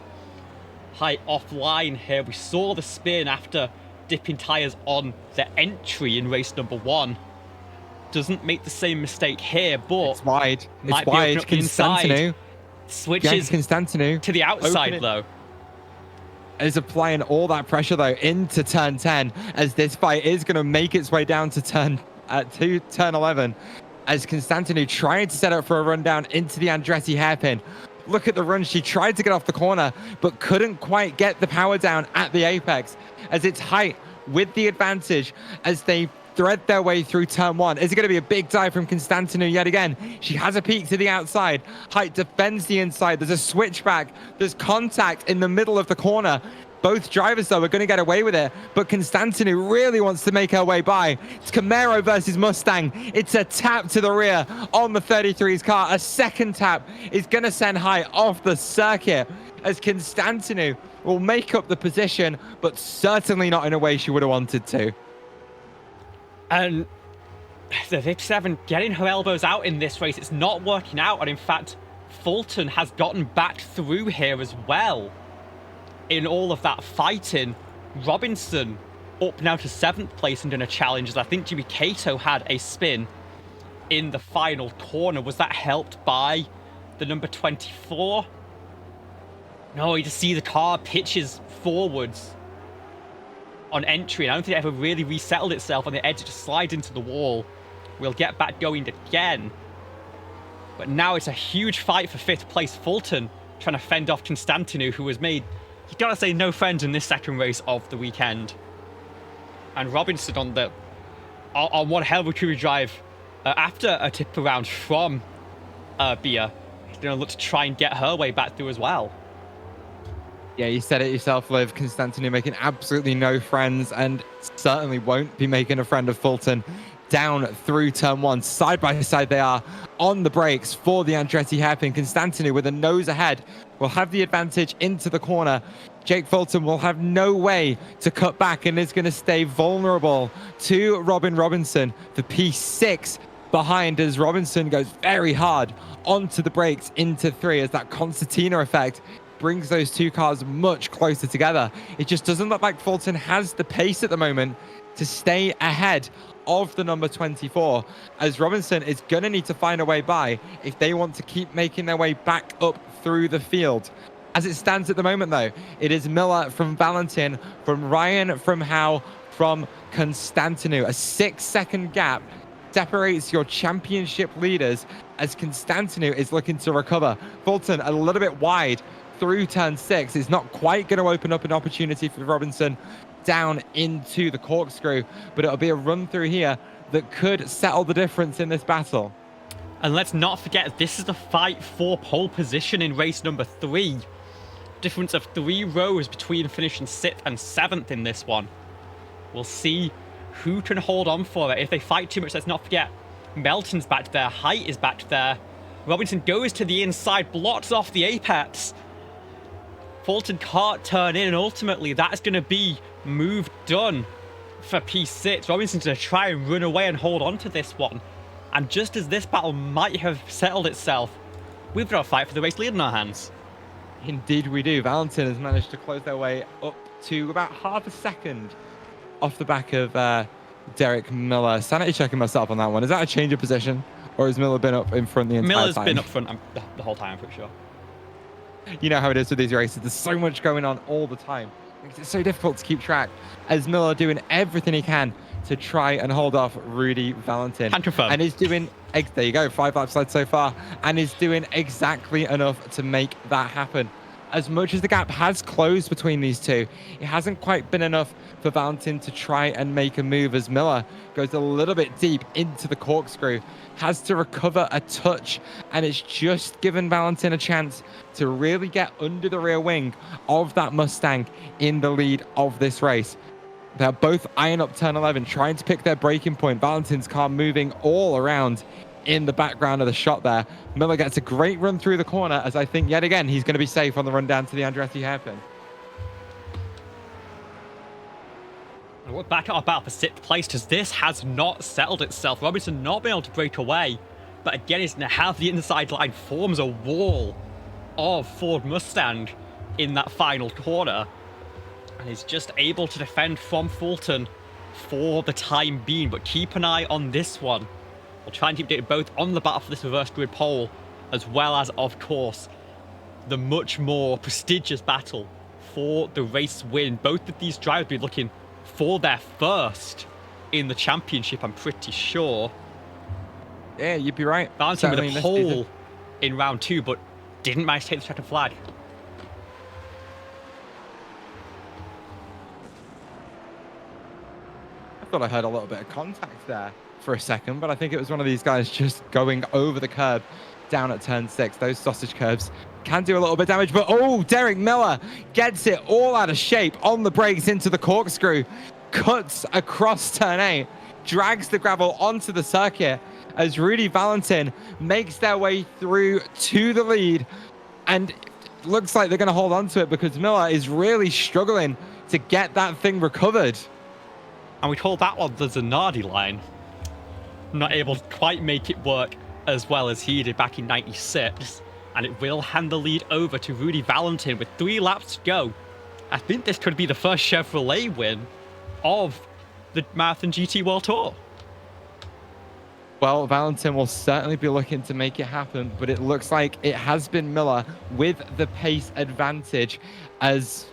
Height offline here. We saw the spin after dipping tyres on the entry in race number 1. Doesn't make the same mistake here, but it's wide. Might it's be wide. up the inside. Switches Constantinu to the outside though. Is applying all that pressure though into turn 10, as this fight is going to make its way down to turn 11, as Constantinu tried to set up for a rundown into the Andretti hairpin. Look at the run. She tried to get off the corner, but couldn't quite get the power down at the apex, as it's Height with the advantage as they thread their way through turn 1. Is it going to be a big dive from Constantinu yet again? She has a peek to the outside. Height defends the inside. There's a switchback. There's contact in the middle of the corner. Both drivers, though, are going to get away with it, but Constantinu really wants to make her way by. It's Camaro versus Mustang. It's a tap to the rear on the 33's car. A second tap is going to send Height off the circuit, as Constantinu will make up the position, but certainly not in a way she would have wanted to. And the VIP7 getting her elbows out in this race, it's not working out. And in fact, Fulton has gotten back through here as well. In all of that fighting, Robinson up now to 7th place and in a challenge, as I think Jimmy Cato had a spin in the final corner. Was that helped by the number 24? No, you just see the car pitches forwards on entry, and I don't think it ever really resettled itself on the edge. It just slides into the wall. We'll get back going again. But now it's a huge fight for 5th place. Fulton trying to fend off Constantinu, who has made, you gotta say, no friends in this second race of the weekend. And Robinson on one hell of a recovery drive after a tip around from Bia. He's gonna look to try and get her way back through as well. Yeah, you said it yourself, Liv. Constantinu making absolutely no friends, and certainly won't be making a friend of Fulton down through turn 1. Side by side they are on the brakes for the Andretti hairpin. Constantinu with a nose ahead will have the advantage into the corner. Jake Fulton will have no way to cut back and is going to stay vulnerable to Robin Robinson for P6 behind, as Robinson goes very hard onto the brakes into 3, as that concertina effect brings those two cars much closer together. It just doesn't look like Fulton has the pace at the moment to stay ahead of the number 24, as Robinson is going to need to find a way by if they want to keep making their way back up through the field. As it stands at the moment, though, it is Miller from Valentin, from Ryan, from Howe, from Constantinu. A 6-second gap separates your championship leaders, as Constantinu is looking to recover. Fulton a little bit wide through turn 6 is not quite going to open up an opportunity for Robinson down into the corkscrew, but it'll be a run through here that could settle the difference in this battle. And let's not forget, this is the fight for pole position in race number 3. Difference of 3 rows between finishing 6th and 7th in this one. We'll see who can hold on for it. If they fight too much, let's not forget, Melton's back there, Height is back there. Robinson goes to the inside, blocks off the apex. Fulton can't turn in, and ultimately that's going to be move done for P6. Robinson's going to try and run away and hold on to this one. And just as this battle might have settled itself, we've got a fight for the race lead in our hands. Indeed we do. Valentin has managed to close their way up to about half a second off the back of Derek Miller. Sanity checking myself on that one. Is that a change of position, or has Miller been up in front the entire time? Miller's been up front the whole time, I'm pretty sure. You know how it is with these races. There's so much going on all the time. It's so difficult to keep track, as Miller doing everything he can to try and hold off Rudy Valentin. Can confirm. And is doing, there you go, 5 laps led so far, and is doing exactly enough to make that happen. As much as the gap has closed between these two, it hasn't quite been enough for Valentin to try and make a move, as Miller goes a little bit deep into the corkscrew, has to recover a touch, and it's just given Valentin a chance to really get under the rear wing of that Mustang in the lead of this race. They're both eyeing up turn 11, trying to pick their braking point. Valentin's car moving all around in the background of the shot there. Miller gets a great run through the corner, as I think yet again he's going to be safe on the run down to the Andretti hairpin. We're back at our battle for 6th place, as this has not settled itself. Robinson not being able to break away, but again is going to have the inside line, forms a wall of Ford Mustang in that final corner, and is just able to defend from Fulton for the time being. But keep an eye on this one. We'll try and keep updated both on the battle for this reverse grid pole, as well as, of course, the much more prestigious battle for the race win. Both of these drivers will be looking for their first in the championship, I'm pretty sure. Yeah, you'd be right. Valentin with a pole in round 2, but didn't manage to take the checkered flag. I thought I heard a little bit of contact there for a second, but I think it was one of these guys just going over the curb down at turn 6. Those sausage curbs can do a little bit of damage, but oh, Derek Miller gets it all out of shape on the brakes into the corkscrew, cuts across turn 8, drags the gravel onto the circuit as Rudy Valentin makes their way through to the lead, and it looks like they're going to hold on to it because Miller is really struggling to get that thing recovered. And we call that one the Zanardi line. Not able to quite make it work as well as he did back in 96. And it will hand the lead over to Rudy Valentin with 3 laps to go. I think this could be the first Chevrolet win of the Marathon GT World Tour. Well, Valentin will certainly be looking to make it happen, but it looks like it has been Miller with the pace advantage, as,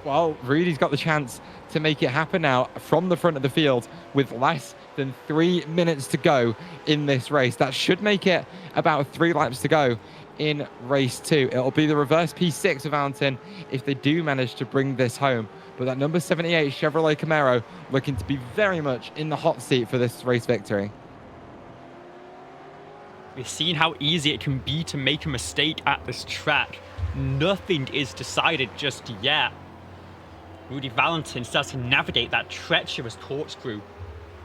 well, Rudy's got the chance to make it happen now from the front of the field with less than 3 minutes to go in this race. That should make it about 3 laps to go in race 2. It'll be the reverse P6 of Valentin if they do manage to bring this home. But that number 78 Chevrolet Camaro looking to be very much in the hot seat for this race victory. We've seen how easy it can be to make a mistake at this track. Nothing is decided just yet. Rudy Valentin starts to navigate that treacherous corkscrew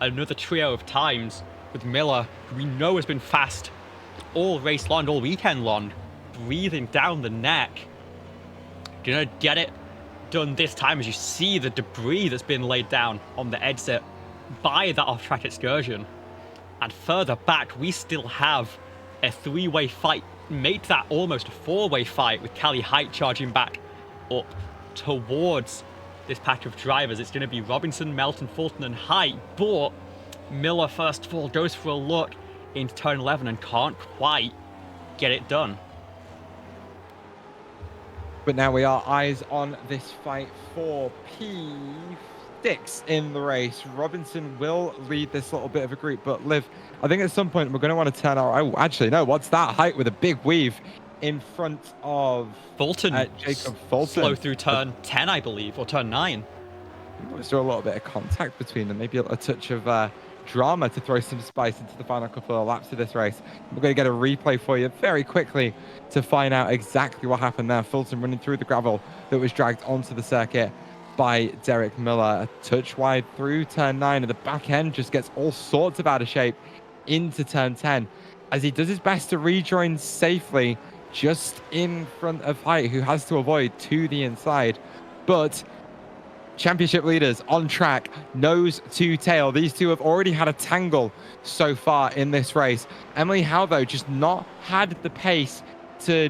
another trio of times, with Miller, who we know has been fast all race long, all weekend long, breathing down the neck. Gonna get it done this time, as you see the debris that's been laid down on the exit by that off-track excursion. And further back, we still have a 3-way fight, made that almost a 4-way fight, with Callie Height charging back up towards this pack of drivers. It's going to be Robinson, Melton, Fulton, and Height, but Miller, first of all, goes for a look into turn 11 and can't quite get it done. But now we are eyes on this fight for P6 in the race. Robinson will lead this little bit of a group, but Liv, I think at some point we're going to want to turn our... Oh, actually, no, what's that? Height with a big weave in front of Fulton. Jacob Fulton. Slow through turn 10, I believe, or turn 9. Was there a little bit of contact between them? Maybe a touch of drama to throw some spice into the final couple of laps of this race. We're going to get a replay for you very quickly to find out exactly what happened there. Fulton running through the gravel that was dragged onto the circuit by Derek Miller. A touch wide through turn 9, and the back end just gets all sorts of out of shape into turn 10 as he does his best to rejoin safely just in front of Height, who has to avoid to the inside. But championship leaders on track, nose to tail. These two have already had a tangle so far in this race. Emily Howe, though, just not had the pace to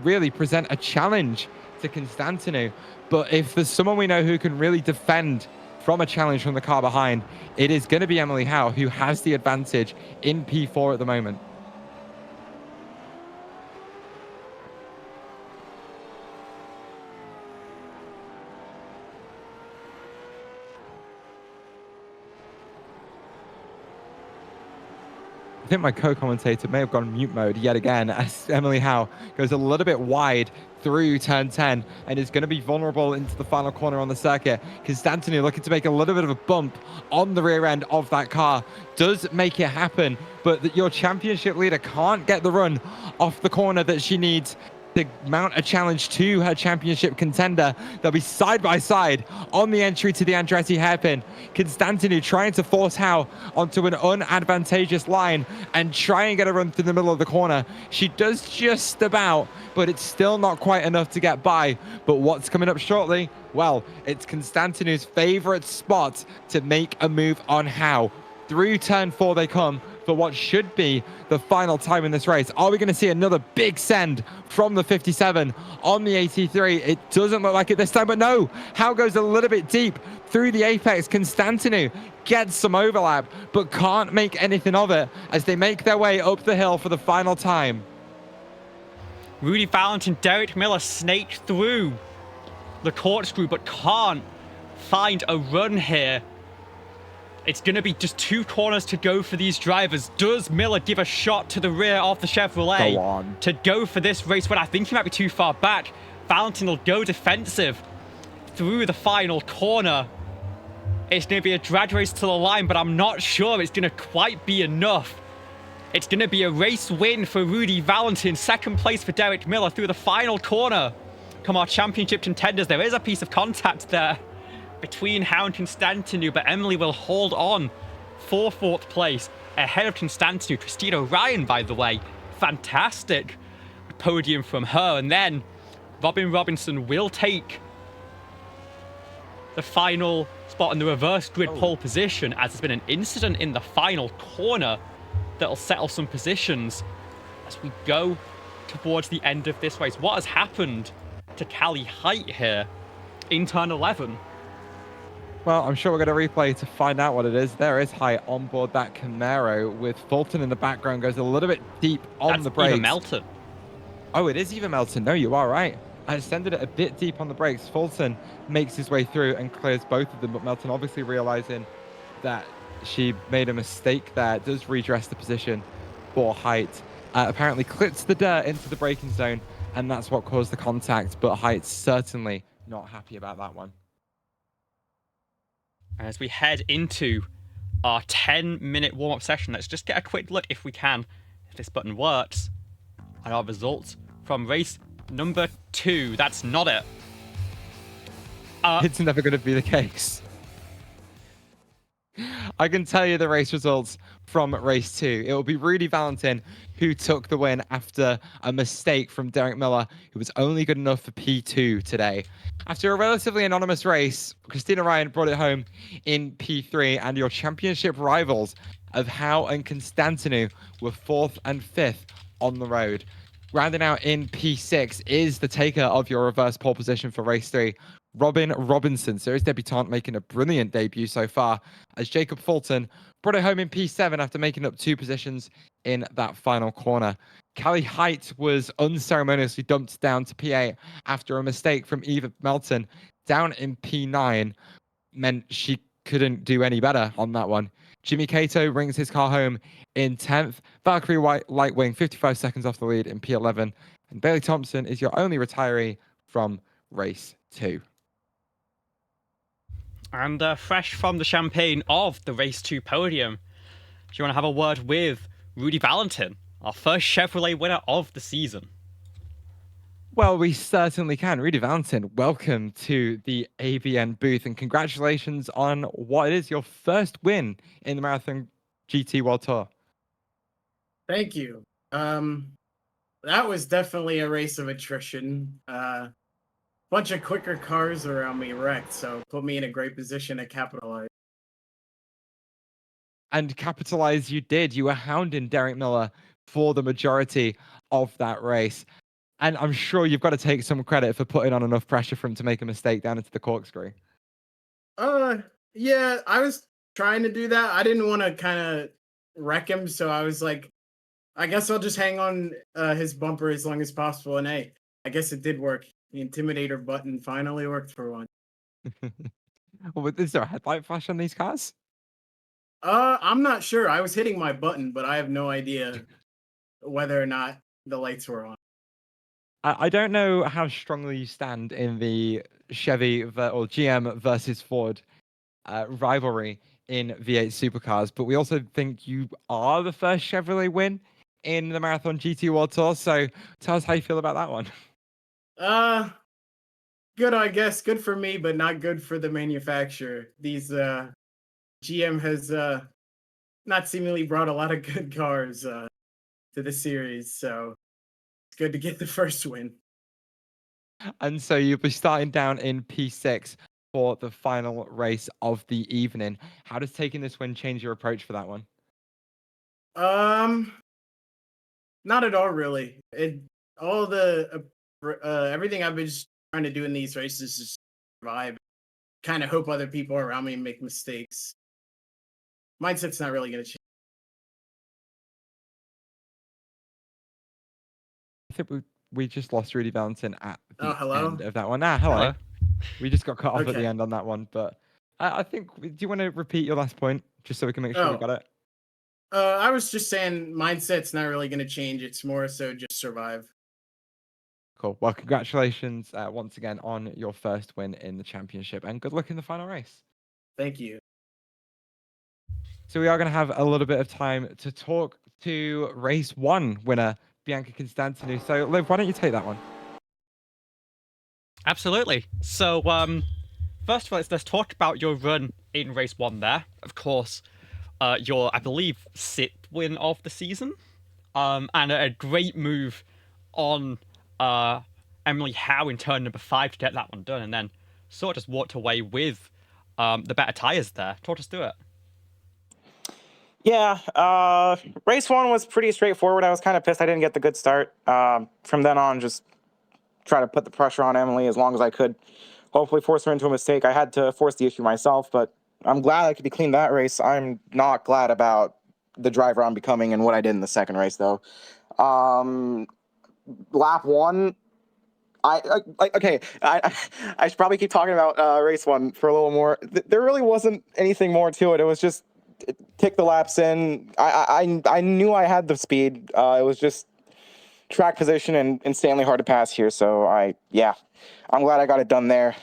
really present a challenge to Constantinu. But if there's someone we know who can really defend from a challenge from the car behind, it is going to be Emily Howe, who has the advantage in P4 at the moment. think my co-commentator may have gone mute mode yet again as Emily Howe goes a little bit wide through turn 10 and is going to be vulnerable into the final corner on the circuit. Constantino looking to make a little bit of a bump on the rear end of that car. Does make it happen, but your championship leader can't get the run off the corner that she needs to mount a challenge to her championship contender. They'll be side by side on the entry to the Andretti hairpin. Constantino trying to force Howe onto an unadvantageous line and try and get a run through the middle of the corner. She does just about, but it's still not quite enough to get by. But what's coming up shortly? Well, it's Constantino's favorite spot to make a move on Howe. Through turn 4 they come for what should be the final time in this race. Are we going to see another big send from the 57 on the 83? It doesn't look like it this time, but no. Howe goes a little bit deep through the apex. Constantino gets some overlap, but can't make anything of it as they make their way up the hill for the final time. Rudy Valentin, Derek Miller snaked through the corkscrew, but can't find a run here. It's going to be just 2 corners to go for these drivers. Does Miller give a shot to the rear of the Chevrolet to go for this race? But I think he might be too far back. Valentin will go defensive through the final corner. It's going to be a drag race to the line, but I'm not sure it's going to quite be enough. It's going to be a race win for Rudy Valentin. Second place for Derek Miller through the final corner. Come on, championship contenders. There is a piece of contact there between Howe and Constantino, but Emily will hold on for 4th place ahead of Constantino. Christina Ryan, by the way, fantastic podium from her. And then Robin Robinson will take the final spot in the reverse grid pole position, as there's been an incident in the final corner that'll settle some positions as we go towards the end of this race. What has happened to Callie Height here in turn 11? Well, I'm sure we're going to replay to find out what it is. There is Height on board that Camaro with Fulton in the background, goes a little bit deep on the brakes. That's Eva Melton. Oh, it is Eva Melton. No, you are right. I extended it a bit deep on the brakes. Fulton makes his way through and clears both of them, but Melton obviously realizing that she made a mistake there, does redress the position for Height. Apparently clips the dirt into the braking zone, and that's what caused the contact, but Height's certainly not happy about that one. As we head into our 10-minute warm-up session, let's just get a quick look, if we can, if this button works, at our results from race number 2. That's not it. It's never going to be the case. I can tell you the race results from race 2. It will be Rudy Valentin who took the win after a mistake from Derek Miller, who was only good enough for P2 today. After a relatively anonymous race, Christina Ryan brought it home in P3, and your championship rivals of Howe and Constantino were 4th and 5th on the road. Rounding out in P6 is the taker of your reverse pole position for race 3, Robin Robinson, series debutant, making a brilliant debut so far, as Jacob Fulton brought it home in P7 after making up 2 positions in that final corner. Callie Height was unceremoniously dumped down to P8 after a mistake from Eva Melton. Down in P9 meant she couldn't do any better on that one. Jimmy Cato brings his car home in 10th. Valkyrie White Lightwing 55 seconds off the lead in P11. And Bailey Thompson is your only retiree from race 2. And fresh from the champagne of the race 2 podium, do you want to have a word with Rudy Valentin, our first Chevrolet winner of the season? Well, we certainly can. Rudy Valentin, welcome to the ABN booth, and congratulations on what is your first win in the Marathon GT World Tour. Thank you. That was definitely a race of attrition. Bunch of quicker cars around me wrecked, so put me in a great position to capitalize. And capitalize you did. You were hounding Derek Miller for the majority of that race. And I'm sure you've got to take some credit for putting on enough pressure for him to make a mistake down into the corkscrew. Yeah, I was trying to do that. I didn't want to kind of wreck him, so I was like, I guess I'll just hang on his bumper as long as possible. And hey, I guess it did work. The Intimidator button finally worked for once. Well, is there a headlight flash on these cars? I'm not sure. I was hitting my button, but I have no idea whether or not the lights were on. I don't know how strongly you stand in the or GM versus Ford rivalry in V8 supercars, but we also think you are the first Chevrolet win in the Marathon GT World Tour. So tell us how you feel about that one. Good, I guess. Good for me, but not good for the manufacturer. These GM has not seemingly brought a lot of good cars to the series, so it's good to get the first win. And so you'll be starting down in P6 for the final race of the evening. How does taking this win change your approach for that one? Not at all, really. All the everything I've been just trying to do in these races is survive. Kind of hope other people around me make mistakes. Mindset's not really going to change. I think we just lost Rudy Valentin at the hello? end of that one. Hello. Hello. We just got cut off at the Okay. end on that one, but I think. Do you want to repeat your last point just so we can make sure we got it? I was just saying, mindset's not really going to change. It's more so just survive. Cool. Well, congratulations once again on your first win in the championship, and good luck in the final race. Thank you. So we are going to have a little bit of time to talk to race 1 winner Bianca Constantinou. So Liv, why don't you take that one? Absolutely. So, first of all, let's talk about your run in race 1 there. Of course, your, I believe, 6th win of the season. And a great move on Emily Howe in turn number 5 to get that one done, and then sort of just walked away with the better tyres there. Talk us through it. Yeah, race 1 was pretty straightforward. I was kind of pissed I didn't get the good start. From then on, just try to put the pressure on Emily as long as I could. Hopefully force her into a mistake. I had to force the issue myself, but I'm glad I could be clean that race. I'm not glad about the driver I'm becoming and what I did in the second race, though. Lap 1, I should probably keep talking about race 1 for a little more. There really wasn't anything more to it. It was just kick the laps in. I knew I had the speed. It was just track position and insanely hard to pass here. So I'm glad I got it done there.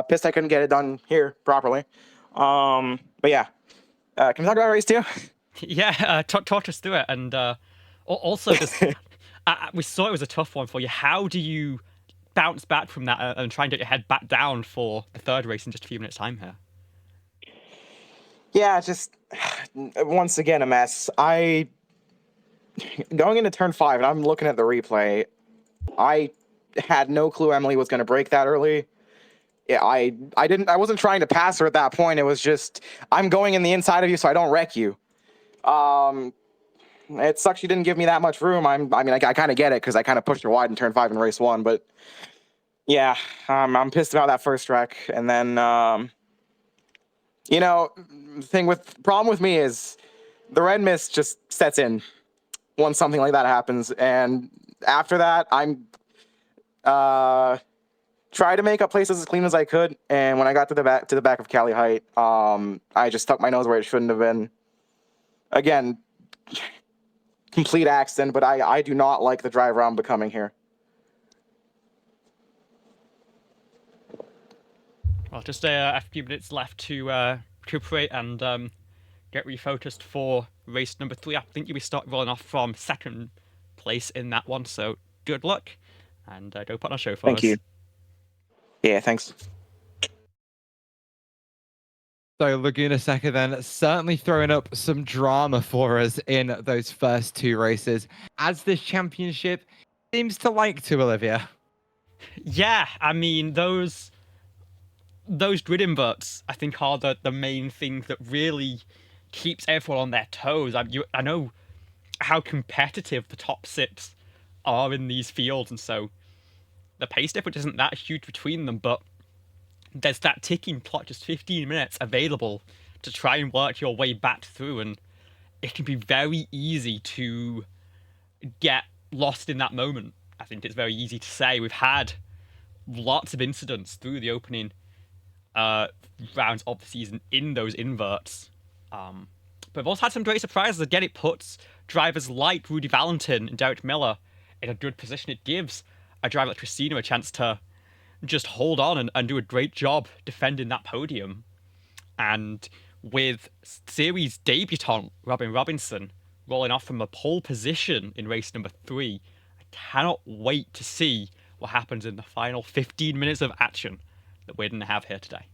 Pissed I couldn't get it done here properly. But yeah, can we talk about race 2? Yeah, talk us through it, and also just we saw it was a tough one for you. How do you bounce back from that and try and get your head back down for the third race in just a few minutes' time here? Yeah, just once again a mess. Going into turn 5, and I'm looking at the replay. I had no clue Emily was going to break that early. Yeah, I wasn't trying to pass her at that point. It was just I'm going in the inside of you so I don't wreck you. It sucks she didn't give me that much room. I kind of get it because I kind of pushed her wide in turn 5 in race 1, but yeah, I'm pissed about that first wreck. And then problem with me is the red mist just sets in once something like that happens, and after that I'm try to make up places as clean as I could. And when I got to the back of Cali Height, I just stuck my nose where it shouldn't have been. Again, complete accident, but I do not like the driver I'm becoming here. Well, just a few minutes left to recuperate and get refocused for race number 3. I think you'll be rolling off from 2nd place in that one, so good luck, and go put on a show for us. Thank you. Yeah, thanks. So Laguna Seca then certainly throwing up some drama for us in those first 2 races, as this championship seems to like to, Olivia. Yeah, I mean, those grid inverts, I think, are the main thing that really keeps everyone on their toes. I know how competitive the top 6 are in these fields, and so the pace difference isn't that huge between them, but there's that ticking clock, just 15 minutes available to try and work your way back through, and it can be very easy to get lost in that moment. I think it's very easy to say. We've had lots of incidents through the opening rounds of the season in those inverts. But we've also had some great surprises. Again, it puts drivers like Rudy Valentin and Derek Miller in a good position. It gives a driver like Christina a chance to just hold on and do a great job defending that podium. And with series debutant Robin Robinson rolling off from a pole position in race number 3, I cannot wait to see what happens in the final 15 minutes of action that we're going to have here today.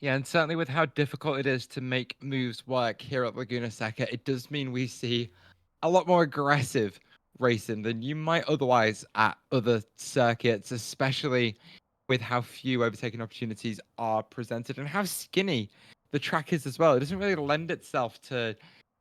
Yeah, and certainly with how difficult it is to make moves work here at Laguna Seca, it does mean we see a lot more aggressive racing than you might otherwise at other circuits, especially with how few overtaking opportunities are presented and how skinny the track is as well. It doesn't really lend itself to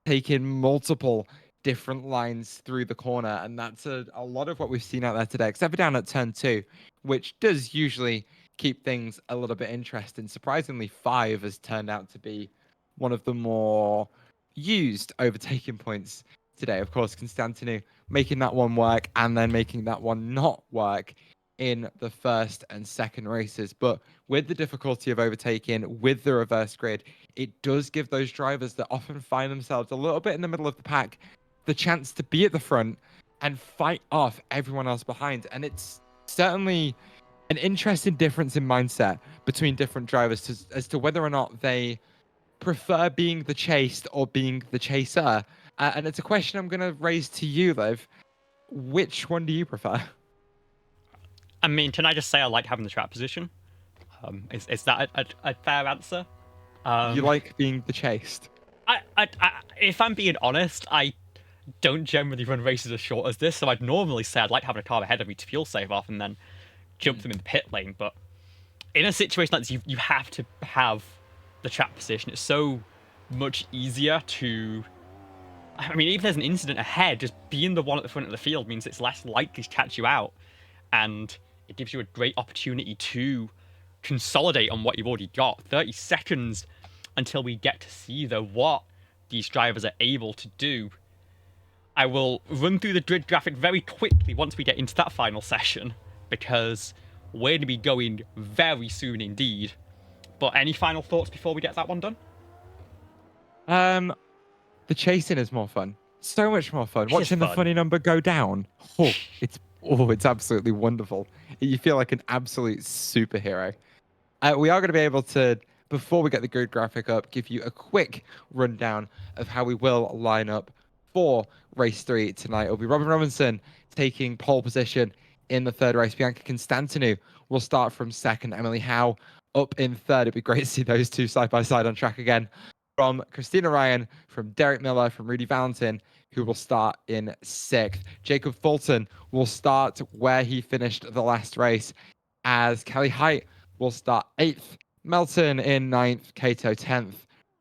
taking multiple different lines through the corner, and that's a lot of what we've seen out there today, except for down at turn 2, which does usually keep things a little bit interesting. Surprisingly, 5 has turned out to be one of the more used overtaking points today. Of course, Constantinu making that one work and then making that one not work in the first and second races. But with the difficulty of overtaking, with the reverse grid, it does give those drivers that often find themselves a little bit in the middle of the pack the chance to be at the front and fight off everyone else behind. And it's certainly an interesting difference in mindset between different drivers as to whether or not they prefer being the chased or being the chaser. And it's a question I'm going to raise to you, Liv. Which one do you prefer? I mean, can I just say I like having the track position? Is that a fair answer? You like being the chased? If I'm being honest, I don't generally run races as short as this, so I'd normally say I'd like having a car ahead of me to fuel save off and then jump them in the pit lane. But in a situation like this, you have to have the track position. It's so much easier to... I mean, even if there's an incident ahead, just being the one at the front of the field means it's less likely to catch you out. And it gives you a great opportunity to consolidate on what you've already got. 30 seconds until we get to see, though, what these drivers are able to do. I will run through the grid graphic very quickly once we get into that final session, because we're going to be going very soon indeed. But any final thoughts before we get that one done? The chasing is more fun. So much more fun. Watching the funny number go down. It's absolutely wonderful. You feel like an absolute superhero. We are going to be able to, before we get the grid graphic up, give you a quick rundown of how we will line up for race 3 tonight. It'll be Robin Robinson taking pole position in the third race. Bianca Constantinu will start from second. Emily Howe up in third. It'd be great to see those two side by side on track again. From Christina Ryan, from Derek Miller, from Rudy Valentin, who will start in 6th. Jacob Fulton will start where he finished the last race, as Kelly Height will start 8th. Melton in 9th, Kato 10th,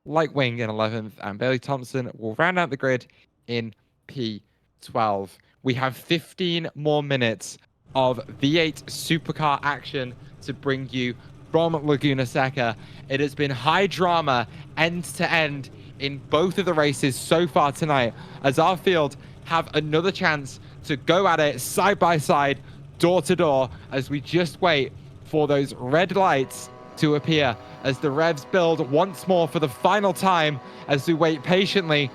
Lightwing in 11th, and Bailey Thompson will round out the grid in P12. We have 15 more minutes of V8 supercar action to bring you from Laguna Seca. It has been high drama end to end in both of the races so far tonight, as our field have another chance to go at it side by side, door to door, as we just wait for those red lights to appear, as the revs build once more for the final time, as we wait patiently,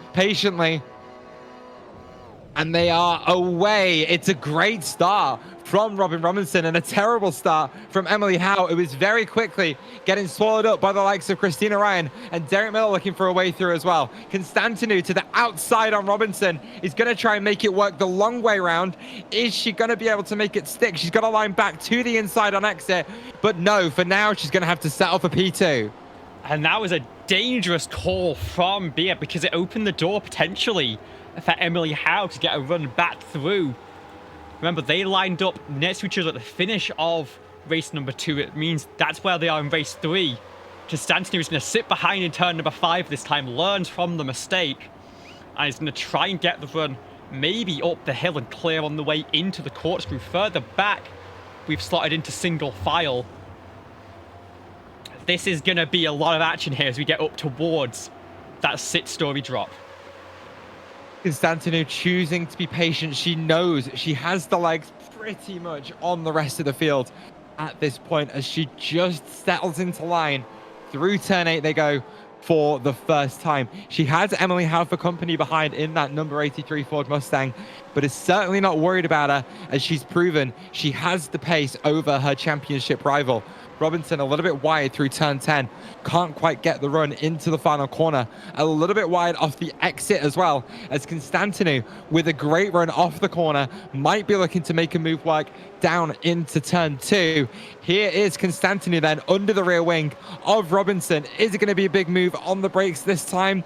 and they are away. It's a great start from Robin Robinson and a terrible start from Emily Howe, who is very quickly getting swallowed up by the likes of Christina Ryan, and Derek Miller looking for a way through as well. Constantinu to the outside on Robinson is going to try and make it work the long way round. Is she going to be able to make it stick? She's got to line back to the inside on exit, but no, for now she's going to have to settle for P2. And that was a dangerous call from Bia, because it opened the door potentially for Emily Howe to get a run back through. Remember, they lined up next to each other at the finish of race number 2. It means that's where they are in race 3. Constantinu is going to sit behind in turn number 5 this time, learns from the mistake, and is going to try and get the run maybe up the hill and clear on the way into the corkscrew. Further back, we've slotted into single file. This is going to be a lot of action here as we get up towards that sit-story drop. Constantinu choosing to be patient. She knows she has the legs pretty much on the rest of the field at this point, as she just settles into line. Through turn 8 they go, for the first time. She has Emily Howe for company behind in that number 83 Ford Mustang, but is certainly not worried about her, as she's proven she has the pace over her championship rival. Robinson a little bit wide through turn 10, can't quite get the run into the final corner, a little bit wide off the exit as well, as Constantinou with a great run off the corner might be looking to make a move work down into turn 2. Here is Constantinou then under the rear wing of Robinson. Is it going to be a big move on the brakes this time?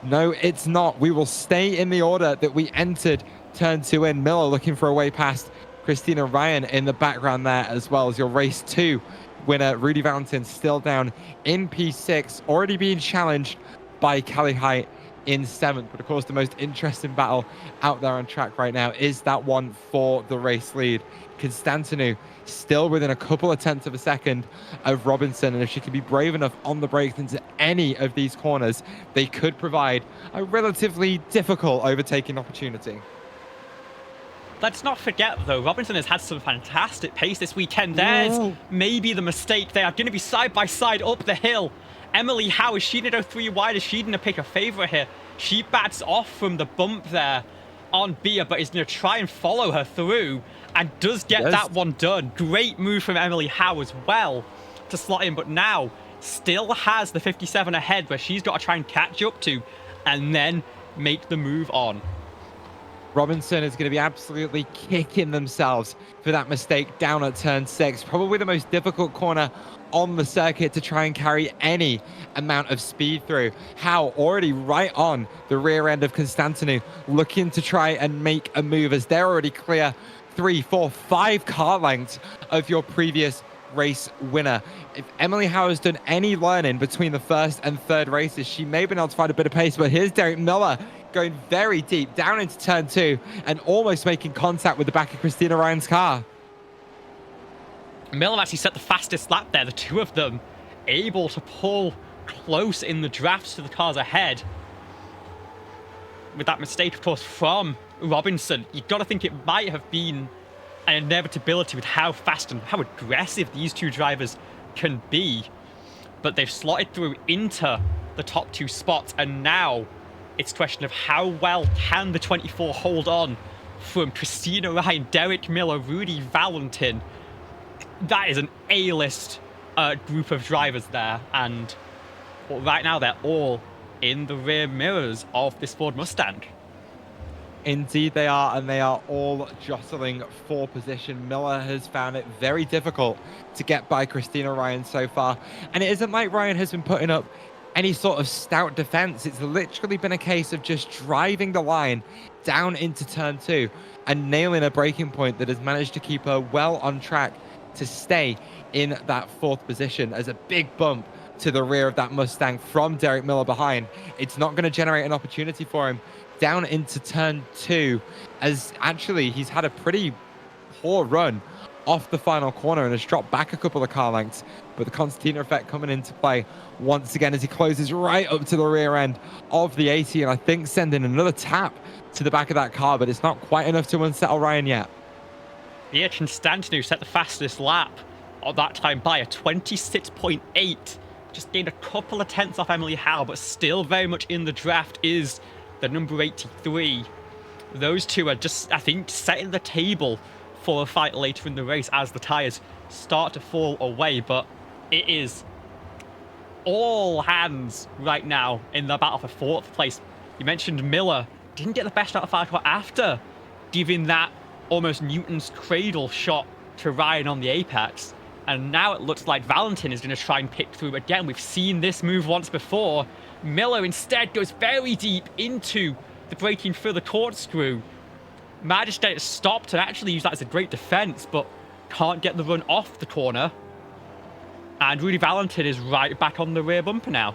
No, it's not. We will stay in the order that we entered turn 2 in. Miller looking for a way past Christina Ryan in the background there, as well as your race 2 winner Rudy Valentin still down in P6, already being challenged by Callie Height in 7th. But of course, the most interesting battle out there on track right now is that one for the race lead. Constantinou still within a couple of tenths of a second of Robinson, and if she can be brave enough on the brakes into any of these corners, they could provide a relatively difficult overtaking opportunity. Let's not forget, though, Robinson has had some fantastic pace this weekend. There's maybe the mistake. They are going to be side by side up the hill. Emily Howe, is she going to go 3 wide? Is she going to pick a favourite here? She bats off from the bump there on Bia, but is going to try and follow her through, and does get that one done. Great move from Emily Howe as well to slot in, but now still has the 57 ahead, where she's got to try and catch up to and then make the move on. Robinson is going to be absolutely kicking themselves for that mistake down at turn 6. Probably the most difficult corner on the circuit to try and carry any amount of speed through. Howe already right on the rear end of Constantinou, looking to try and make a move, as they're already clear 3, 4, 5 car lengths of your previous race winner. If Emily Howe has done any learning between the first and third races, she may have been able to find a bit of pace, but here's Derek Miller going very deep down into turn 2 and almost making contact with the back of Christina Ryan's car. Miller actually set the fastest lap there, the two of them able to pull close in the drafts to the cars ahead. With that mistake, of course, from Robinson, you've got to think it might have been an inevitability with how fast and how aggressive these two drivers can be. But they've slotted through into the top 2 spots, and now it's a question of how well can the 24 hold on from Christina Ryan, Derek Miller, Rudy Valentin. That is an A-list group of drivers there, and right now they're all in the rear mirrors of this Ford Mustang. Indeed they are, and they are all jostling for position. Miller has found it very difficult to get by Christina Ryan so far, and it isn't like Ryan has been putting up any sort of stout defense. It's literally been a case of just driving the line down into turn 2 and nailing a braking point that has managed to keep her well on track to stay in that 4th position, as a big bump to the rear of that Mustang from Derek Miller behind. It's not going to generate an opportunity for him down into turn 2, as actually he's had a pretty poor run off the final corner and has dropped back a couple of car lengths. But the concertina effect coming into play once again as he closes right up to the rear end of the 80, and I think sending another tap to the back of that car, but it's not quite enough to unsettle Ryan yet. Yeah, Constantinou set the fastest lap of that time by a 26.8. Just gained a couple of tenths off Emily Howe, but still very much in the draft is the number 83. Those two are just, I think, setting the table for a fight later in the race as the tyres start to fall away. But it is all hands right now in the battle for 4th place. You mentioned Miller didn't get the best out of Farquhar after giving that almost Newton's cradle shot to Ryan on the apex. And now it looks like Valentin is going to try and pick through again. We've seen this move once before. Miller instead goes very deep into the braking for the corkscrew. Managed to get it stopped and actually use that as a great defense, but can't get the run off the corner. And Rudy Valentin is right back on the rear bumper now.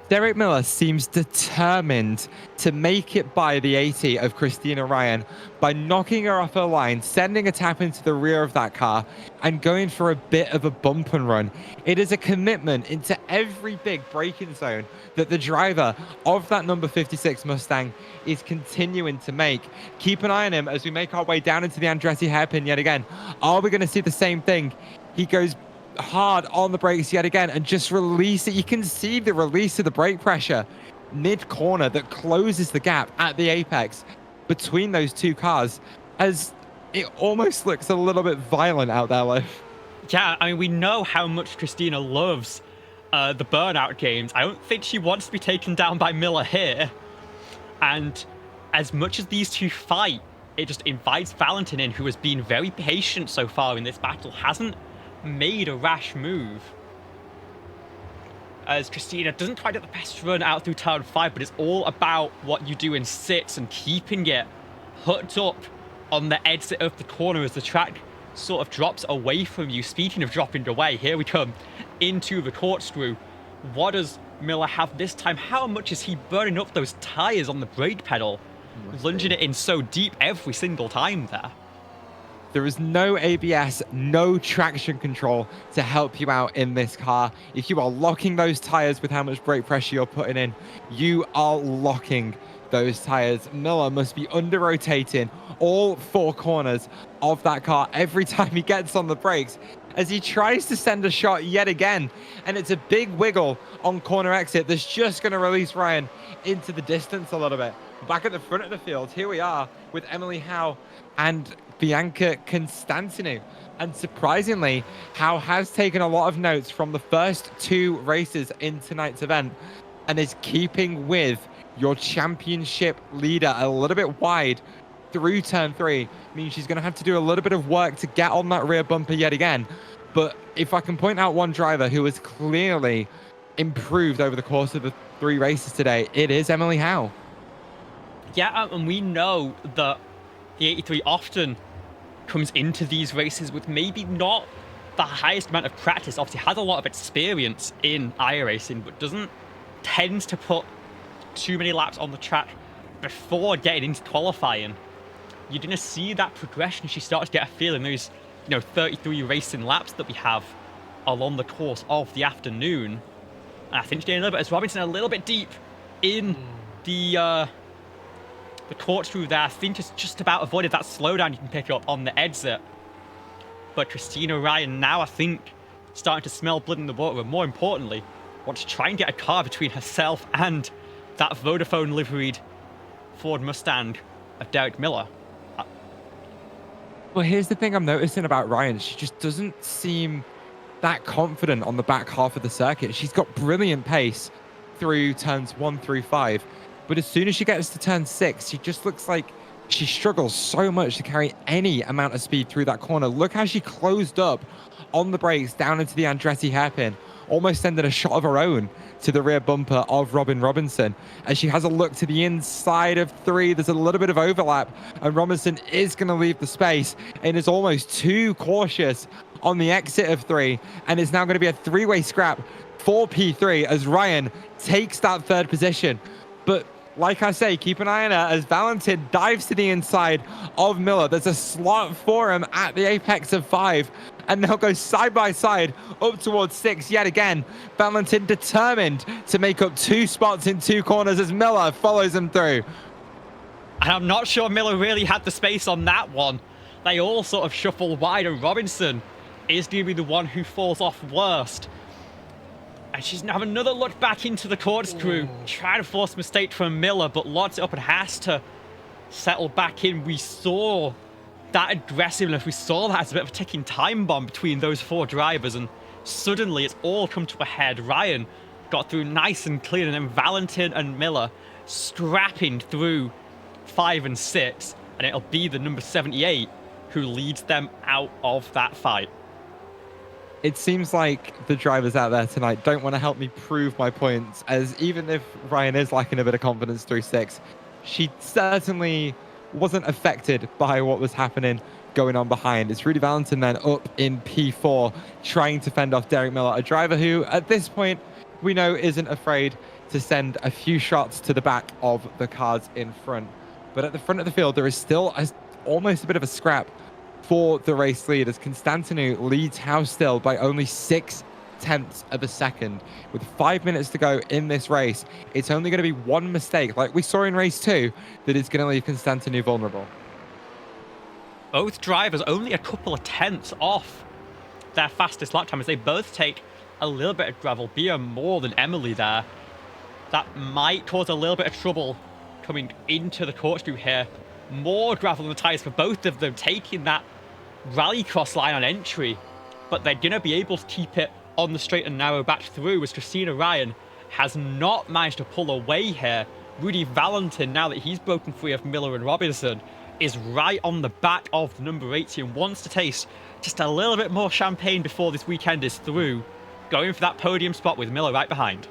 Derek Miller seems determined to make it by the 80 of Christina Ryan by knocking her off her line, sending a tap into the rear of that car, and going for a bit of a bump and run. It is a commitment into every big braking zone that the driver of that number 56 Mustang is continuing to make. Keep an eye on him as we make our way down into the Andretti hairpin yet again. Are we going to see the same thing? He goes hard on the brakes yet again and just release it. You can see the release of the brake pressure mid-corner that closes the gap at the apex between those two cars, as it almost looks a little bit violent out there, Liv. Yeah, I mean, we know how much Christina loves the burnout games. I don't think she wants to be taken down by Miller here. And as much as these two fight, it just invites Valentin in, who has been very patient so far in this battle, hasn't made a rash move. As Christina doesn't quite get the best run out through turn 5, but it's all about what you do in 6 and keeping it hooked up on the exit of the corner as the track sort of drops away from you. Speaking of dropping away, here we come into the corkscrew. What does Miller have this time? How much is he burning up those tires on the brake pedal? Lunging it in so deep every single time there. There is no ABS, no traction control to help you out in this car. If you are locking those tires with how much brake pressure you're putting in, you are locking those tires. Miller must be under rotating all 4 corners of that car every time he gets on the brakes as he tries to send a shot yet again. And it's a big wiggle on corner exit that's just going to release Ryan into the distance a little bit. Back at the front of the field, here we are with Emily Howe and Bianca Constantinu. And surprisingly, Howe has taken a lot of notes from the first 2 races in tonight's event and is keeping with your championship leader a little bit wide through turn 3. Means she's going to have to do a little bit of work to get on that rear bumper yet again. But if I can point out one driver who has clearly improved over the course of the 3 races today, it is Emily Howe. Yeah, and we know that the 83 often comes into these races with maybe not the highest amount of practice. Obviously has a lot of experience in iRacing, but doesn't tend to put too many laps on the track before getting into qualifying. You're going to see that progression. She starts to get a feel in those, 33 racing laps that we have along the course of the afternoon. And I think she's getting a little bit, as Robinson, a little bit deep in the corkscrew there. I think it's just about avoided that slowdown you can pick up on the exit. But Christina Ryan now, I think, starting to smell blood in the water, and more importantly, wants to try and get a car between herself and that Vodafone liveried Ford Mustang of Derek Miller. Well, here's the thing I'm noticing about Ryan. She just doesn't seem that confident on the back half of the circuit. She's got brilliant pace through turns 1 through 5. But as soon as she gets to turn 6, she just looks like she struggles so much to carry any amount of speed through that corner. Look how she closed up on the brakes down into the Andretti hairpin, almost sending a shot of her own to the rear bumper of Robin Robinson. As she has a look to the inside of 3, there's a little bit of overlap, and Robinson is going to leave the space and is almost too cautious on the exit of 3, and it's now going to be a 3-way scrap for P3 as Ryan takes that 3rd position. But like I say, keep an eye on her as Valentin dives to the inside of Miller. There's a slot for him at the apex of 5, and they'll go side by side up towards 6 yet again. Valentin determined to make up 2 spots in 2 corners as Miller follows him through. And I'm not sure Miller really had the space on that one. They all sort of shuffle wide, and Robinson is going to be the one who falls off worst. And she's going to have another look back into the corkscrew, trying to force a mistake from Miller, but loads it up and has to settle back in. We saw that aggressiveness. We saw that as a bit of a ticking time bomb between those 4 drivers, and suddenly it's all come to a head. Ryan got through nice and clean, and then Valentin and Miller scrapping through 5 and 6, and it'll be the number 78 who leads them out of that fight. It seems like the drivers out there tonight don't want to help me prove my points, as even if Ryan is lacking a bit of confidence through 6, she certainly wasn't affected by what was happening going on behind. It's Rudy Valentin then up in P4, trying to fend off Derek Miller, a driver who at this point we know isn't afraid to send a few shots to the back of the cars in front. But at the front of the field, there is still almost a bit of a scrap for the race lead, as Constantinu leads Howe still by only 0.6 of a second. With 5 minutes to go in this race, it's only going to be one mistake, like we saw in race 2, that is going to leave Constantinu vulnerable. Both drivers only a couple of tenths off their fastest lap time as they both take a little bit of gravel. Bia more than Emily there. That might cause a little bit of trouble coming into the corkscrew here. More gravel on the tyres for both of them, taking that rallycross line on entry. But they're going to be able to keep it on the straight and narrow back through, as Christina Ryan has not managed to pull away here. Rudy Valentin, now that he's broken free of Miller and Robinson, is right on the back of the number 80 and wants to taste just a little bit more champagne before this weekend is through, going for that podium spot with Miller right behind.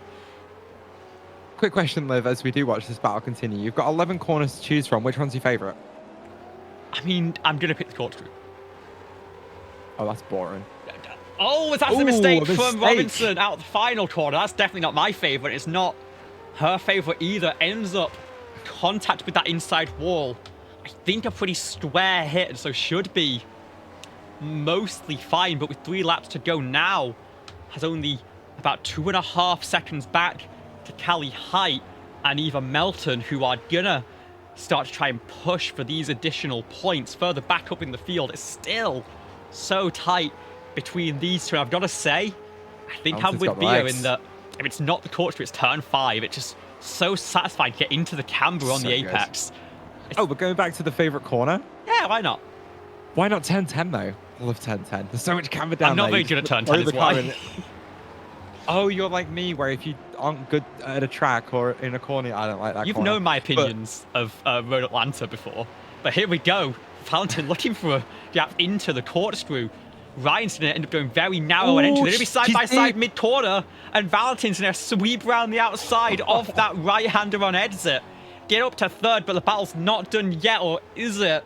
Quick question, Liv, as we do watch this battle continue. You've got 11 corners to choose from. Which one's your favourite? I mean, I'm going to pick the corkscrew. Oh, that's boring. Oh, that's a mistake from Robinson out the final corner. That's definitely not my favourite. It's not her favourite either. Ends up contact with that inside wall. I think a pretty square hit, so should be mostly fine. But with 3 laps to go now, has only about 2.5 seconds back to Callie Height and Eva Melton, who are gonna start to try and push for these additional points further back up in the field. It's still so tight between these two. And I've got to say, I think I'm with Bia in that if it's not the corkscrew, it's turn 5. It's just so satisfying to get into the camber on the apex. Oh, we're going back to the favourite corner? Yeah, why not? Why not 10-10 though? I love 10-10. There's so much camber down there. I'm not very good at turn 10 as well. Oh, you're like me, where if you aren't good at a track or in a corner, I don't like that. You've known my opinions of Road Atlanta before, but here we go. Valentin looking for a gap into the corkscrew. Ryan's going to end up going very narrow and entry. They're going to be side by side mid-corner, and Valentin's going to sweep around the outside of that right-hander on exit. Get up to third, but the battle's not done yet, or is it?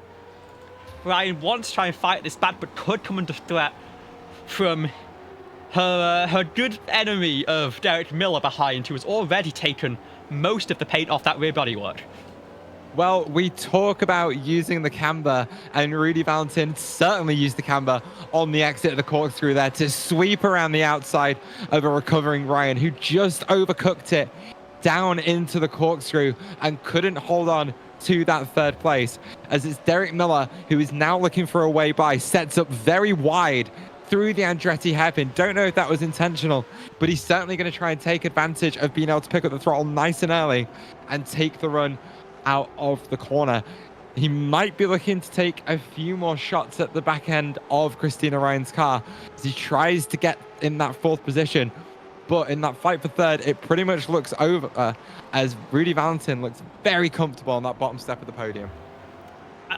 Ryan wants to try and fight this back, but could come under threat from her good enemy of Derek Miller behind, who has already taken most of the paint off that rear bodywork. Well, we talk about using the camber, and Rudy Valentin certainly used the camber on the exit of the corkscrew there to sweep around the outside of a recovering Ryan, who just overcooked it down into the corkscrew and couldn't hold on to that third place, as it's Derek Miller, who is now looking for a way by, sets up very wide through the Andretti hairpin. Don't know if that was intentional, but he's certainly going to try and take advantage of being able to pick up the throttle nice and early and take the run out of the corner. He might be looking to take a few more shots at the back end of Christina Ryan's car as he tries to get in that 4th position. But in that fight for 3rd, it pretty much looks over as Rudy Valentin looks very comfortable on that bottom step of the podium.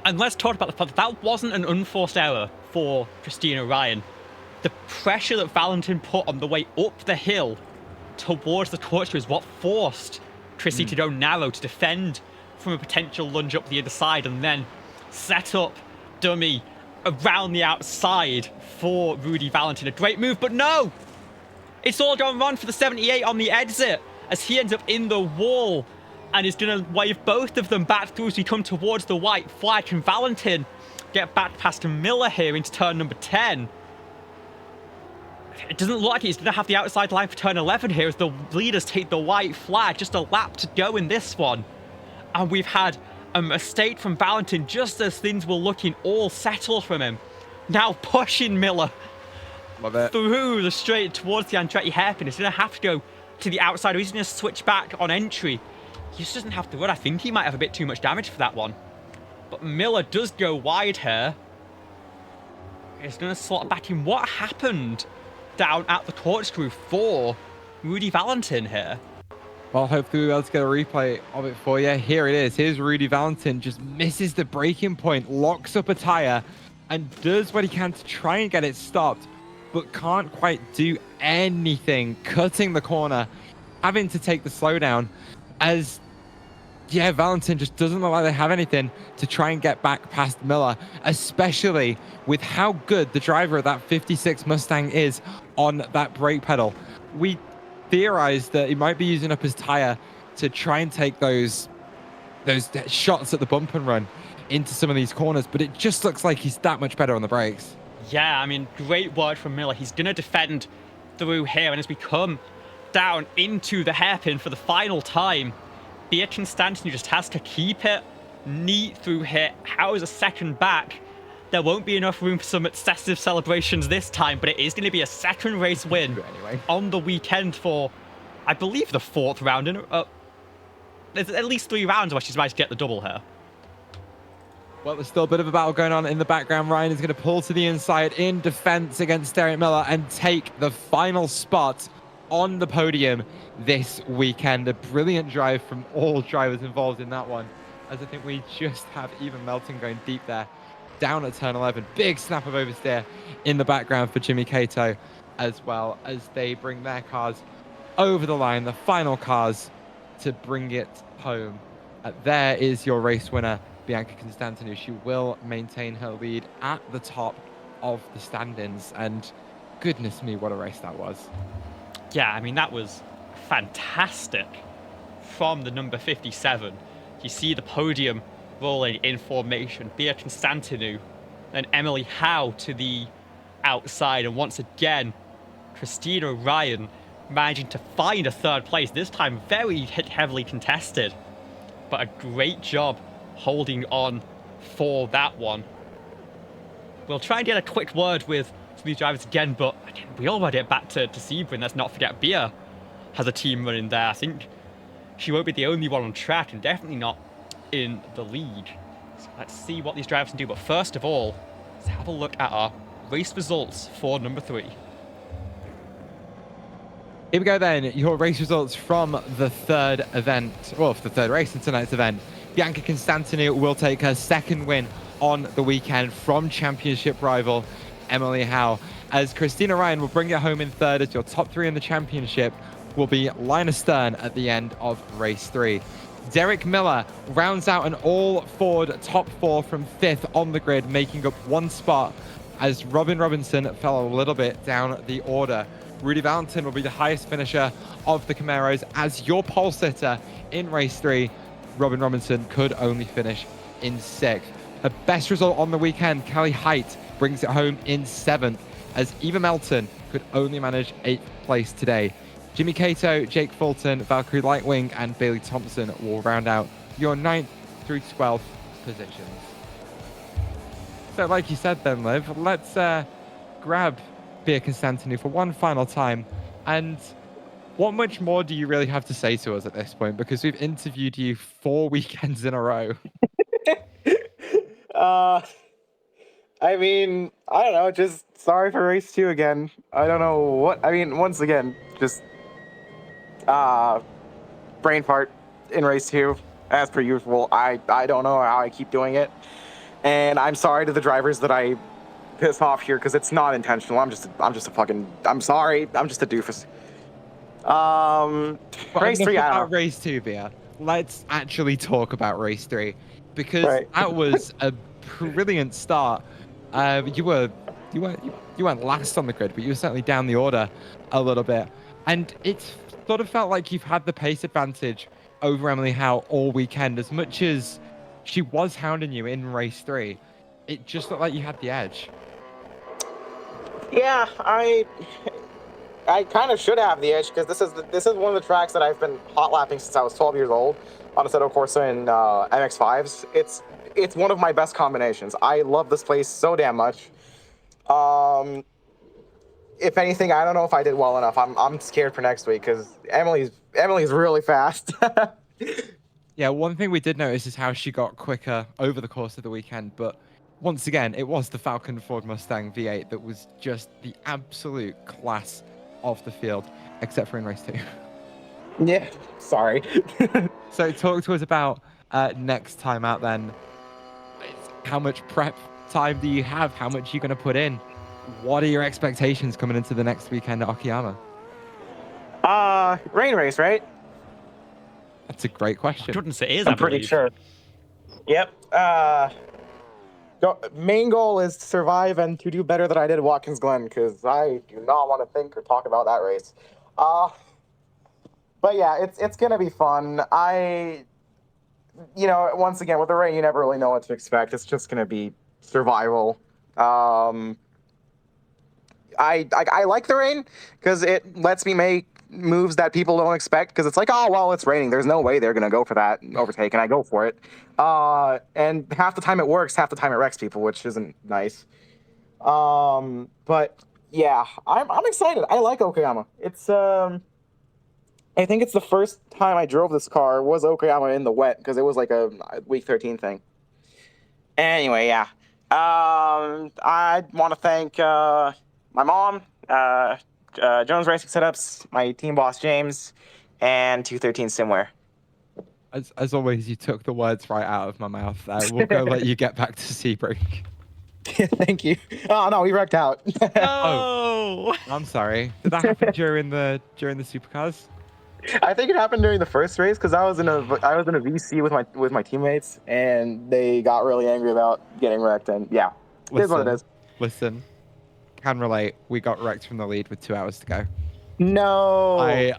And let's talk about the fact that wasn't an unforced error for Christina Ryan. The pressure that Valentin put on the way up the hill towards the corkscrew is what forced Chrissy to go narrow to defend from a potential lunge up the other side, and then set up dummy around the outside for Rudy Valentin. A great move, but no! It's all gone wrong for the 78 on the exit as he ends up in the wall and is going to wave both of them back through as we come towards the white flag. Can Valentin get back past Miller here into turn number 10? It doesn't look like he's going to have the outside line for turn 11 here as the leaders take the white flag. Just a lap to go in this one. And we've had a mistake from Valentin just as things were looking all settled from him. Now pushing Miller through the straight towards the Andretti hairpin. He's going to have to go to the outside. He's going to switch back on entry. He just doesn't have to run. I think he might have a bit too much damage for that one. But Miller does go wide here. He's going to slot back in. What happened down at the corkscrew for Rudy Valentin here? Well, hopefully we'll be able to get a replay of it for you. Here it is. Here's Rudy Valentin, just misses the braking point, locks up a tire, and does what he can to try and get it stopped, but can't quite do anything, cutting the corner, having to take the slowdown, as, yeah, Valentin just doesn't look like they have anything to try and get back past Miller, especially with how good the driver of that 56 Mustang is on that brake pedal. We theorized that he might be using up his tire to try and take those shots at the bump and run into some of these corners, but it just looks like he's that much better on the brakes. Yeah, I mean, great work from Miller. He's going to defend through here, and as we come down into the hairpin for the final time, Bia Constantinu just has to keep it neat through here. How is a second back? There won't be enough room for some excessive celebrations this time, but it is going to be a second race win on the weekend for, I believe, the 4th round. There's at least 3 rounds where she's managed to get the double here. Well, there's still a bit of a battle going on in the background. Ryan is going to pull to the inside in defense against Derek Miller and take the final spot on the podium this weekend. A brilliant drive from all drivers involved in that one, as I think we just have even Melton going deep there, down at turn 11. Big snap of oversteer in the background for Jimmy Cato, as well as they bring their cars over the line, the final cars to bring it home. There is your race winner, Bianca Constantinou. She will maintain her lead at the top of the standings, and goodness me, what a race that was. Yeah, I mean, that was fantastic from the number 57. You see the podium rolling in formation. Bianca Constantinou and Emily Howe to the outside, and once again, Christina Ryan managing to find a 3rd place, this time very heavily contested, but a great job holding on for that one. We'll try and get a quick word with some of these drivers again, but again, we already get back to Sebring. Let's not forget Bia has a team running there. I think she won't be the only one on track, and definitely not in the lead. So let's see what these drivers can do, but first of all, let's have a look at our race results for number 3. Here we go then, your race results from the 3rd event, well, the 3rd race in tonight's event. Bianca Constantinou will take her 2nd win on the weekend from championship rival Emily Howe, as Christina Ryan will bring it home in 3rd, as your top 3 in the championship will be Lina Stern at the end of race 3. Derek Miller rounds out an all-Ford top 4 from 5th on the grid, making up 1 spot, as Robin Robinson fell a little bit down the order. Rudy Valentin will be the highest finisher of the Camaros, as your pole sitter in race 3. Robin Robinson could only finish in 6th. Her best result on the weekend, Callie Height, brings it home in 7th, as Eva Melton could only manage 8th place today. Jimmy Cato, Jake Fulton, Valkyrie Lightwing, and Bailey Thompson will round out your 9th through 12th positions. So like you said then, Liv, let's grab Bia Constantinou for one final time. And what much more do you really have to say to us at this point? Because we've interviewed you 4 weekends in a row. I mean, I don't know, just sorry for race 2 again. I don't know what, I mean, once again, just brain fart in race 2, as per usual. I don't know how I keep doing it. And I'm sorry to the drivers that I piss off here, because it's not intentional. I'm just a fucking, I'm sorry, I'm just a doofus. Race 3, I don't know. Race 2, Bia. Let's actually talk about race 3, because that was a brilliant start. You weren't last on the grid, but you were certainly down the order a little bit, and it sort of felt like you've had the pace advantage over Emily Howe all weekend. As much as she was hounding you in race 3, it just looked like you had the edge. Yeah, I kind of should have the edge, because this is one of the tracks that I've been hot lapping since I was 12 years old on Assetto Corsa and MX-5s. It's one of my best combinations. I love this place so damn much. If anything, I don't know if I did well enough. I'm scared for next week, because Emily's really fast. Yeah, one thing we did notice is how she got quicker over the course of the weekend, but once again, it was the Falcon Ford Mustang V8 that was just the absolute class of the field, except for in race 2. Yeah, sorry. So talk to us about next time out then. How much prep time do you have? How much are you going to put in? What are your expectations coming into the next weekend at Okayama? Rain race, right? That's a great question. Goodness, it is, I'm pretty sure. Yep. Main goal is to survive and to do better than I did at Watkins Glen, because I do not want to think or talk about that race. But yeah, it's gonna be fun. Once again, with the rain, you never really know what to expect. It's just gonna be survival. I like the rain because it lets me make moves that people don't expect because it's like, oh well, it's raining. There's no way they're gonna go for that overtake, and I go for it. And half the time it works, half the time it wrecks people, which isn't nice. But yeah, I'm excited. I like Okayama. It's I think it's the first time I drove this car was Okayama in the wet because it was like a week 13 thing. Anyway, yeah. I want to thank my mom, Jones Racing Setups, my team boss James, and 213 Simware. As always, you took the words right out of my mouth. We'll go let you get back to Sebring. Thank you. Oh no, we wrecked out. No. I'm sorry. Did that happen during the supercars? I think it happened during the first race because I was in a VC with my teammates and they got really angry about getting wrecked, and yeah, it is what it is. Listen, can relate. We got wrecked from the lead with 2 hours to go. No, I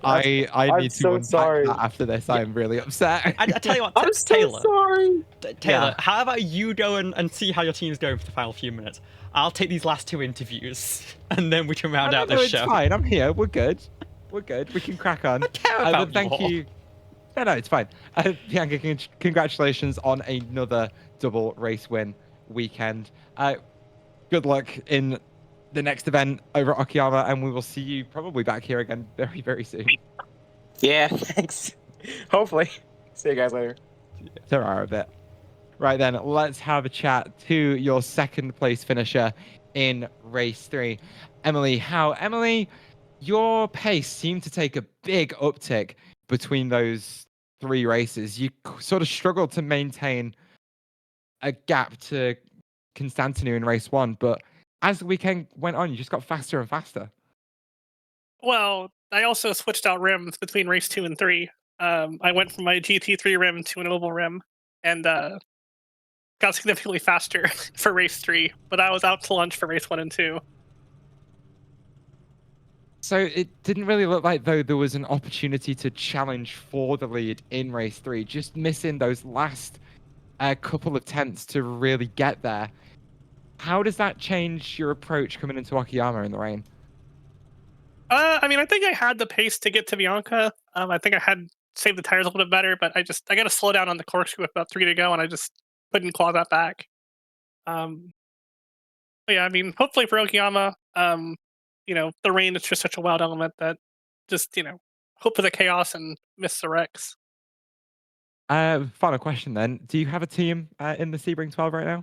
need to so unpack sorry. that after this. I am really upset. I tell you what, I'm Taylor. so sorry. Taylor, Yeah. how about you go and see how your team's going for the final few minutes? I'll take these last 2 interviews, and then we can round out the it's show. fine. I'm here. We're good. We're good. We can crack on. I care about but thank you all. you. No, it's fine. Bianca, congratulations on another double race win weekend. Good luck in the next event over at Okayama, and we will see you probably back here again very, very soon. Yeah, thanks. Hopefully. See you guys later. There are a bit. Right then, let's have a chat to your second place finisher in race 3, Emily. Emily, your pace seemed to take a big uptick between those 3 races. You sort of struggled to maintain a gap to Constantinu in race 1, but as the weekend went on, you just got faster and faster. Well, I also switched out rims between race 2 and 3. I went from my GT3 rim to an oval rim, and got significantly faster for race 3. But I was out to lunch for race 1 and 2. So it didn't really look like though there was an opportunity to challenge for the lead in race 3, just missing those last couple of tenths to really get there. How does that change your approach coming into Akiyama in the rain? I mean, I think I had the pace to get to Bianca. I think I had saved the tires a little bit better, but I got to slow down on the corkscrew with about 3 to go, and I just couldn't claw that back. But yeah, I mean, hopefully for Okayama, the rain is just such a wild element that just, hope for the chaos and miss the wrecks. Final question then. Do you have a team in the Sebring 12 right now?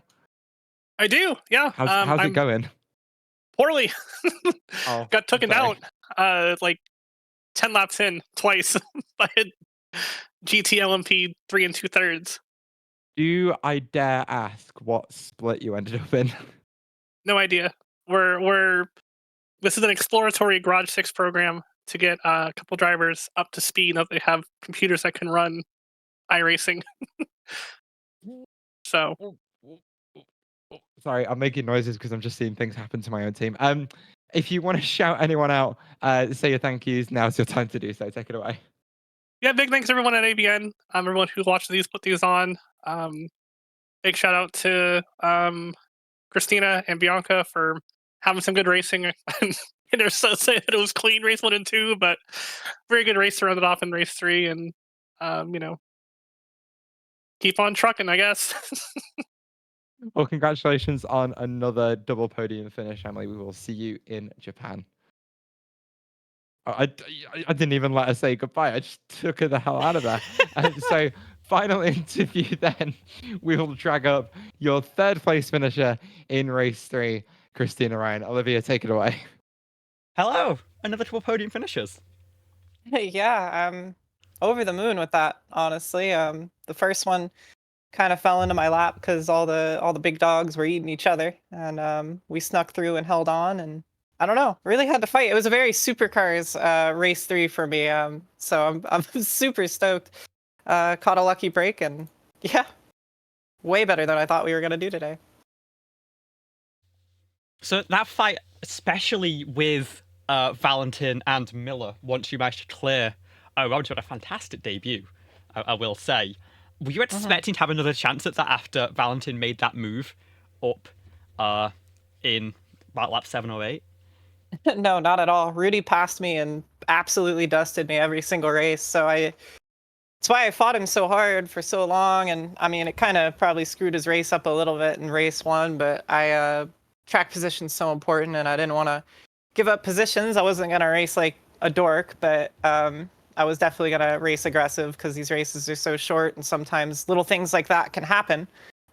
I do, yeah. How's it going? Poorly. Oh, Got taken sorry. out like 10 laps in twice by GT LMP 3 2/3. Do I dare ask what split you ended up in? No idea. This is an exploratory Garage 6 program to get a couple drivers up to speed. That they have computers that can run iRacing. So Sorry, I'm making noises because I'm just seeing things happen to my own team. If you want to shout anyone out, say your thank yous. Now's your time to do so. Take it away. yeah, big thanks everyone at ABN. Everyone who watched these, put these on. Big shout out to Christina and Bianca for having some good racing. And they're so say that it was clean race 1 and 2, but very good race to round it off in race 3, and keep on trucking, I guess. Well, congratulations on another double podium finish, Emily. We will see you in Japan. I didn't even let her say goodbye. I just took her the hell out of there. So, final interview then. We will drag up your third place finisher in race 3, Christina Ryan. Olivia, take it away. Hello, another double podium finishers. Yeah, I'm over the moon with that, honestly. The first one kind of fell into my lap because all the big dogs were eating each other, and we snuck through and held on, and I don't know, really had to fight. It was a very supercars race 3 for me, so I'm super stoked. Caught a lucky break, and yeah, way better than I thought we were gonna do today. So that fight, especially with Valentin and Miller, once you managed to clear, Roger had a fantastic debut, I will say. Were you expecting to have another chance at that after Valentin made that move up in about lap 7 or 8? No, not at all. Rudy passed me and absolutely dusted me every single race. That's why I fought him so hard for so long. And I mean, it kind of probably screwed his race up a little bit in race one, but track position's so important and I didn't want to give up positions. I wasn't going to race like a dork, but I was definitely going to race aggressive because these races are so short and sometimes little things like that can happen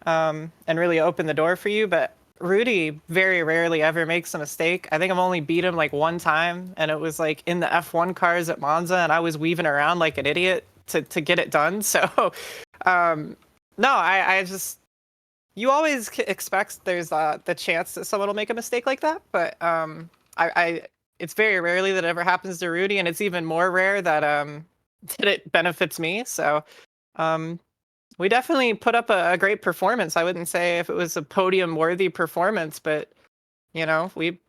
and really open the door for you. But Rudy very rarely ever makes a mistake. I think I've only beat him like one time, and it was like in the F1 cars at Monza, and I was weaving around like an idiot to get it done. So, no, I just you always expect there's the chance that someone will make a mistake like that, but I it's very rarely that it ever happens to Rudy, and it's even more rare that that it benefits me. So, we definitely put up a great performance. I wouldn't say if it was a podium-worthy performance, but you know, we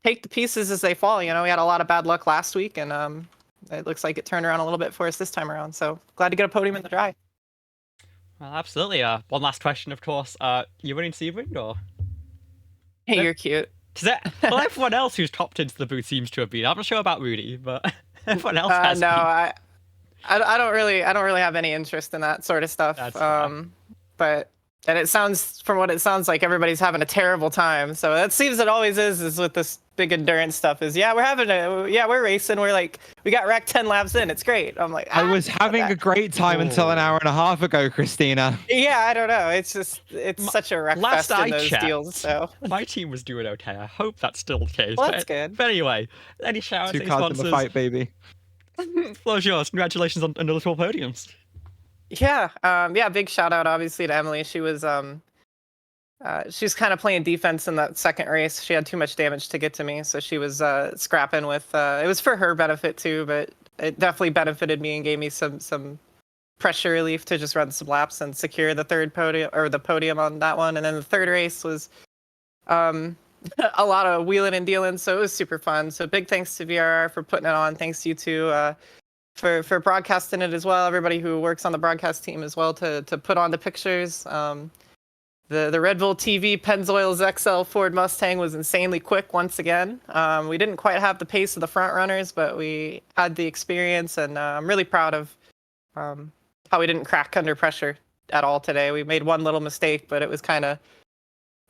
take the pieces as they fall. You know, we had a lot of bad luck last week, and it looks like it turned around a little bit for us this time around. So glad to get a podium in the dry. Well, absolutely. One last question, of course. You running Sebring or? Hey, you're cute. Well, everyone else who's topped into the booth seems to have been. I'm not sure about Rudy, but everyone else has. No, been. I don't really have any interest in that sort of stuff. But and it sounds, from what it sounds like, everybody's having a terrible time. So that seems it always is with this big endurance stuff. Is we're racing. We're like, we got wrecked 10 laps in. It's great. I'm like, I was having a great time until an hour and a half ago, Christina. Yeah, I don't know. It's just such a wreck Last fest in I those checked, deals. So my team was doing okay. I hope that's still the case. well, that's good. But anyway, any shout-outs, Two any cards sponsors? in the fight, baby. Floor's yours. Congratulations on another 12 podiums. Yeah, big shout out obviously to Emily. She was kind of playing defense in that second race. She had too much damage to get to me, so she was scrapping with. It was for her benefit too, but it definitely benefited me and gave me some pressure relief to just run some laps and secure the third podium or the podium on that one. And then the third race was a lot of wheeling and dealing, so it was super fun. So big thanks to VRR for putting it on. Thanks to you two for broadcasting it as well. Everybody who works on the broadcast team as well to put on the pictures. The Red Bull TV Pennzoil's XL Ford Mustang was insanely quick once again. We didn't quite have the pace of the front runners, but we had the experience, and I'm really proud of how we didn't crack under pressure at all today. We made one little mistake, but it was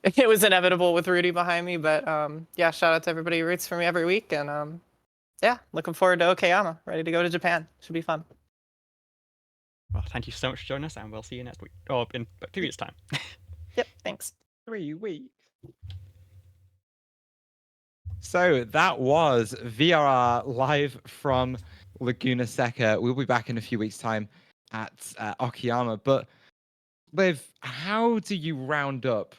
it was inevitable with Rudy behind me. But yeah, shout out to everybody who roots for me every week, and yeah, looking forward to Okayama. Ready to go to Japan. Should be fun. Well, thank you so much for joining us, and we'll see you next week, or in 2 weeks' time. Yep, thanks. 3 weeks. So that was VRR live from Laguna Seca. We'll be back in a few weeks' time at Okayama. But Liv, how do you round up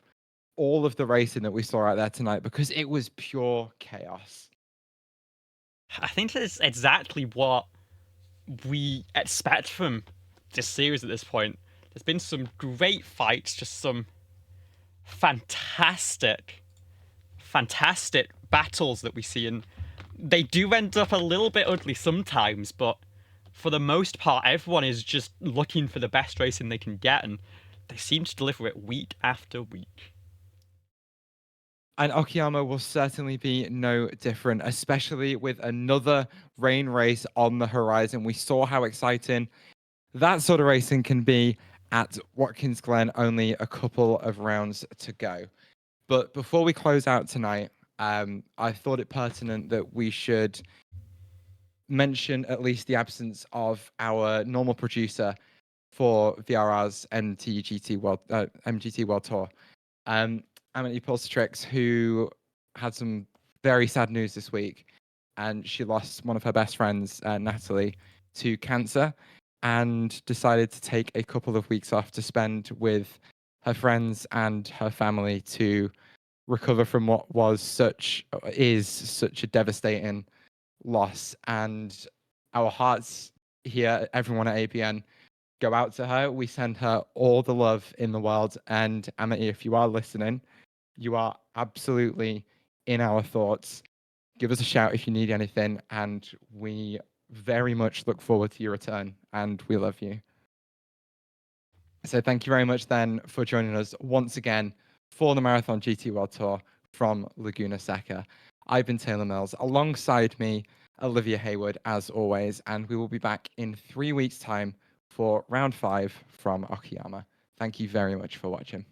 all of the racing that we saw out there tonight? Because it was pure chaos. I think it's exactly what we expect from this series at this point. There's been some great fights, just some fantastic battles that we see, and they do end up a little bit ugly sometimes, but for the most part, everyone is just looking for the best racing they can get, and they seem to deliver it week after week. And Okayama will certainly be no different, especially with another rain race on the horizon. We saw how exciting that sort of racing can be at Watkins Glen, only a couple of rounds to go. But before we close out tonight, I thought it pertinent that we should mention at least the absence of our normal producer for VRR's MGT World Tour. Amity Pulsatrix, who had some very sad news this week, and she lost one of her best friends, Natalie, to cancer, and decided to take a couple of weeks off to spend with her friends and her family to recover from what is such a devastating loss. And our hearts here, everyone at APN, go out to her. We send her all the love in the world. And Amity, if you are listening, you are absolutely in our thoughts. Give us a shout if you need anything, and we very much look forward to your return, and we love you. So thank you very much then for joining us once again for the Marathon GT World Tour from Laguna Seca. I've been Taylor Mills. Alongside me, Olivia Hayward, as always, and we will be back in 3 weeks' time for round 5 from Okayama. Thank you very much for watching.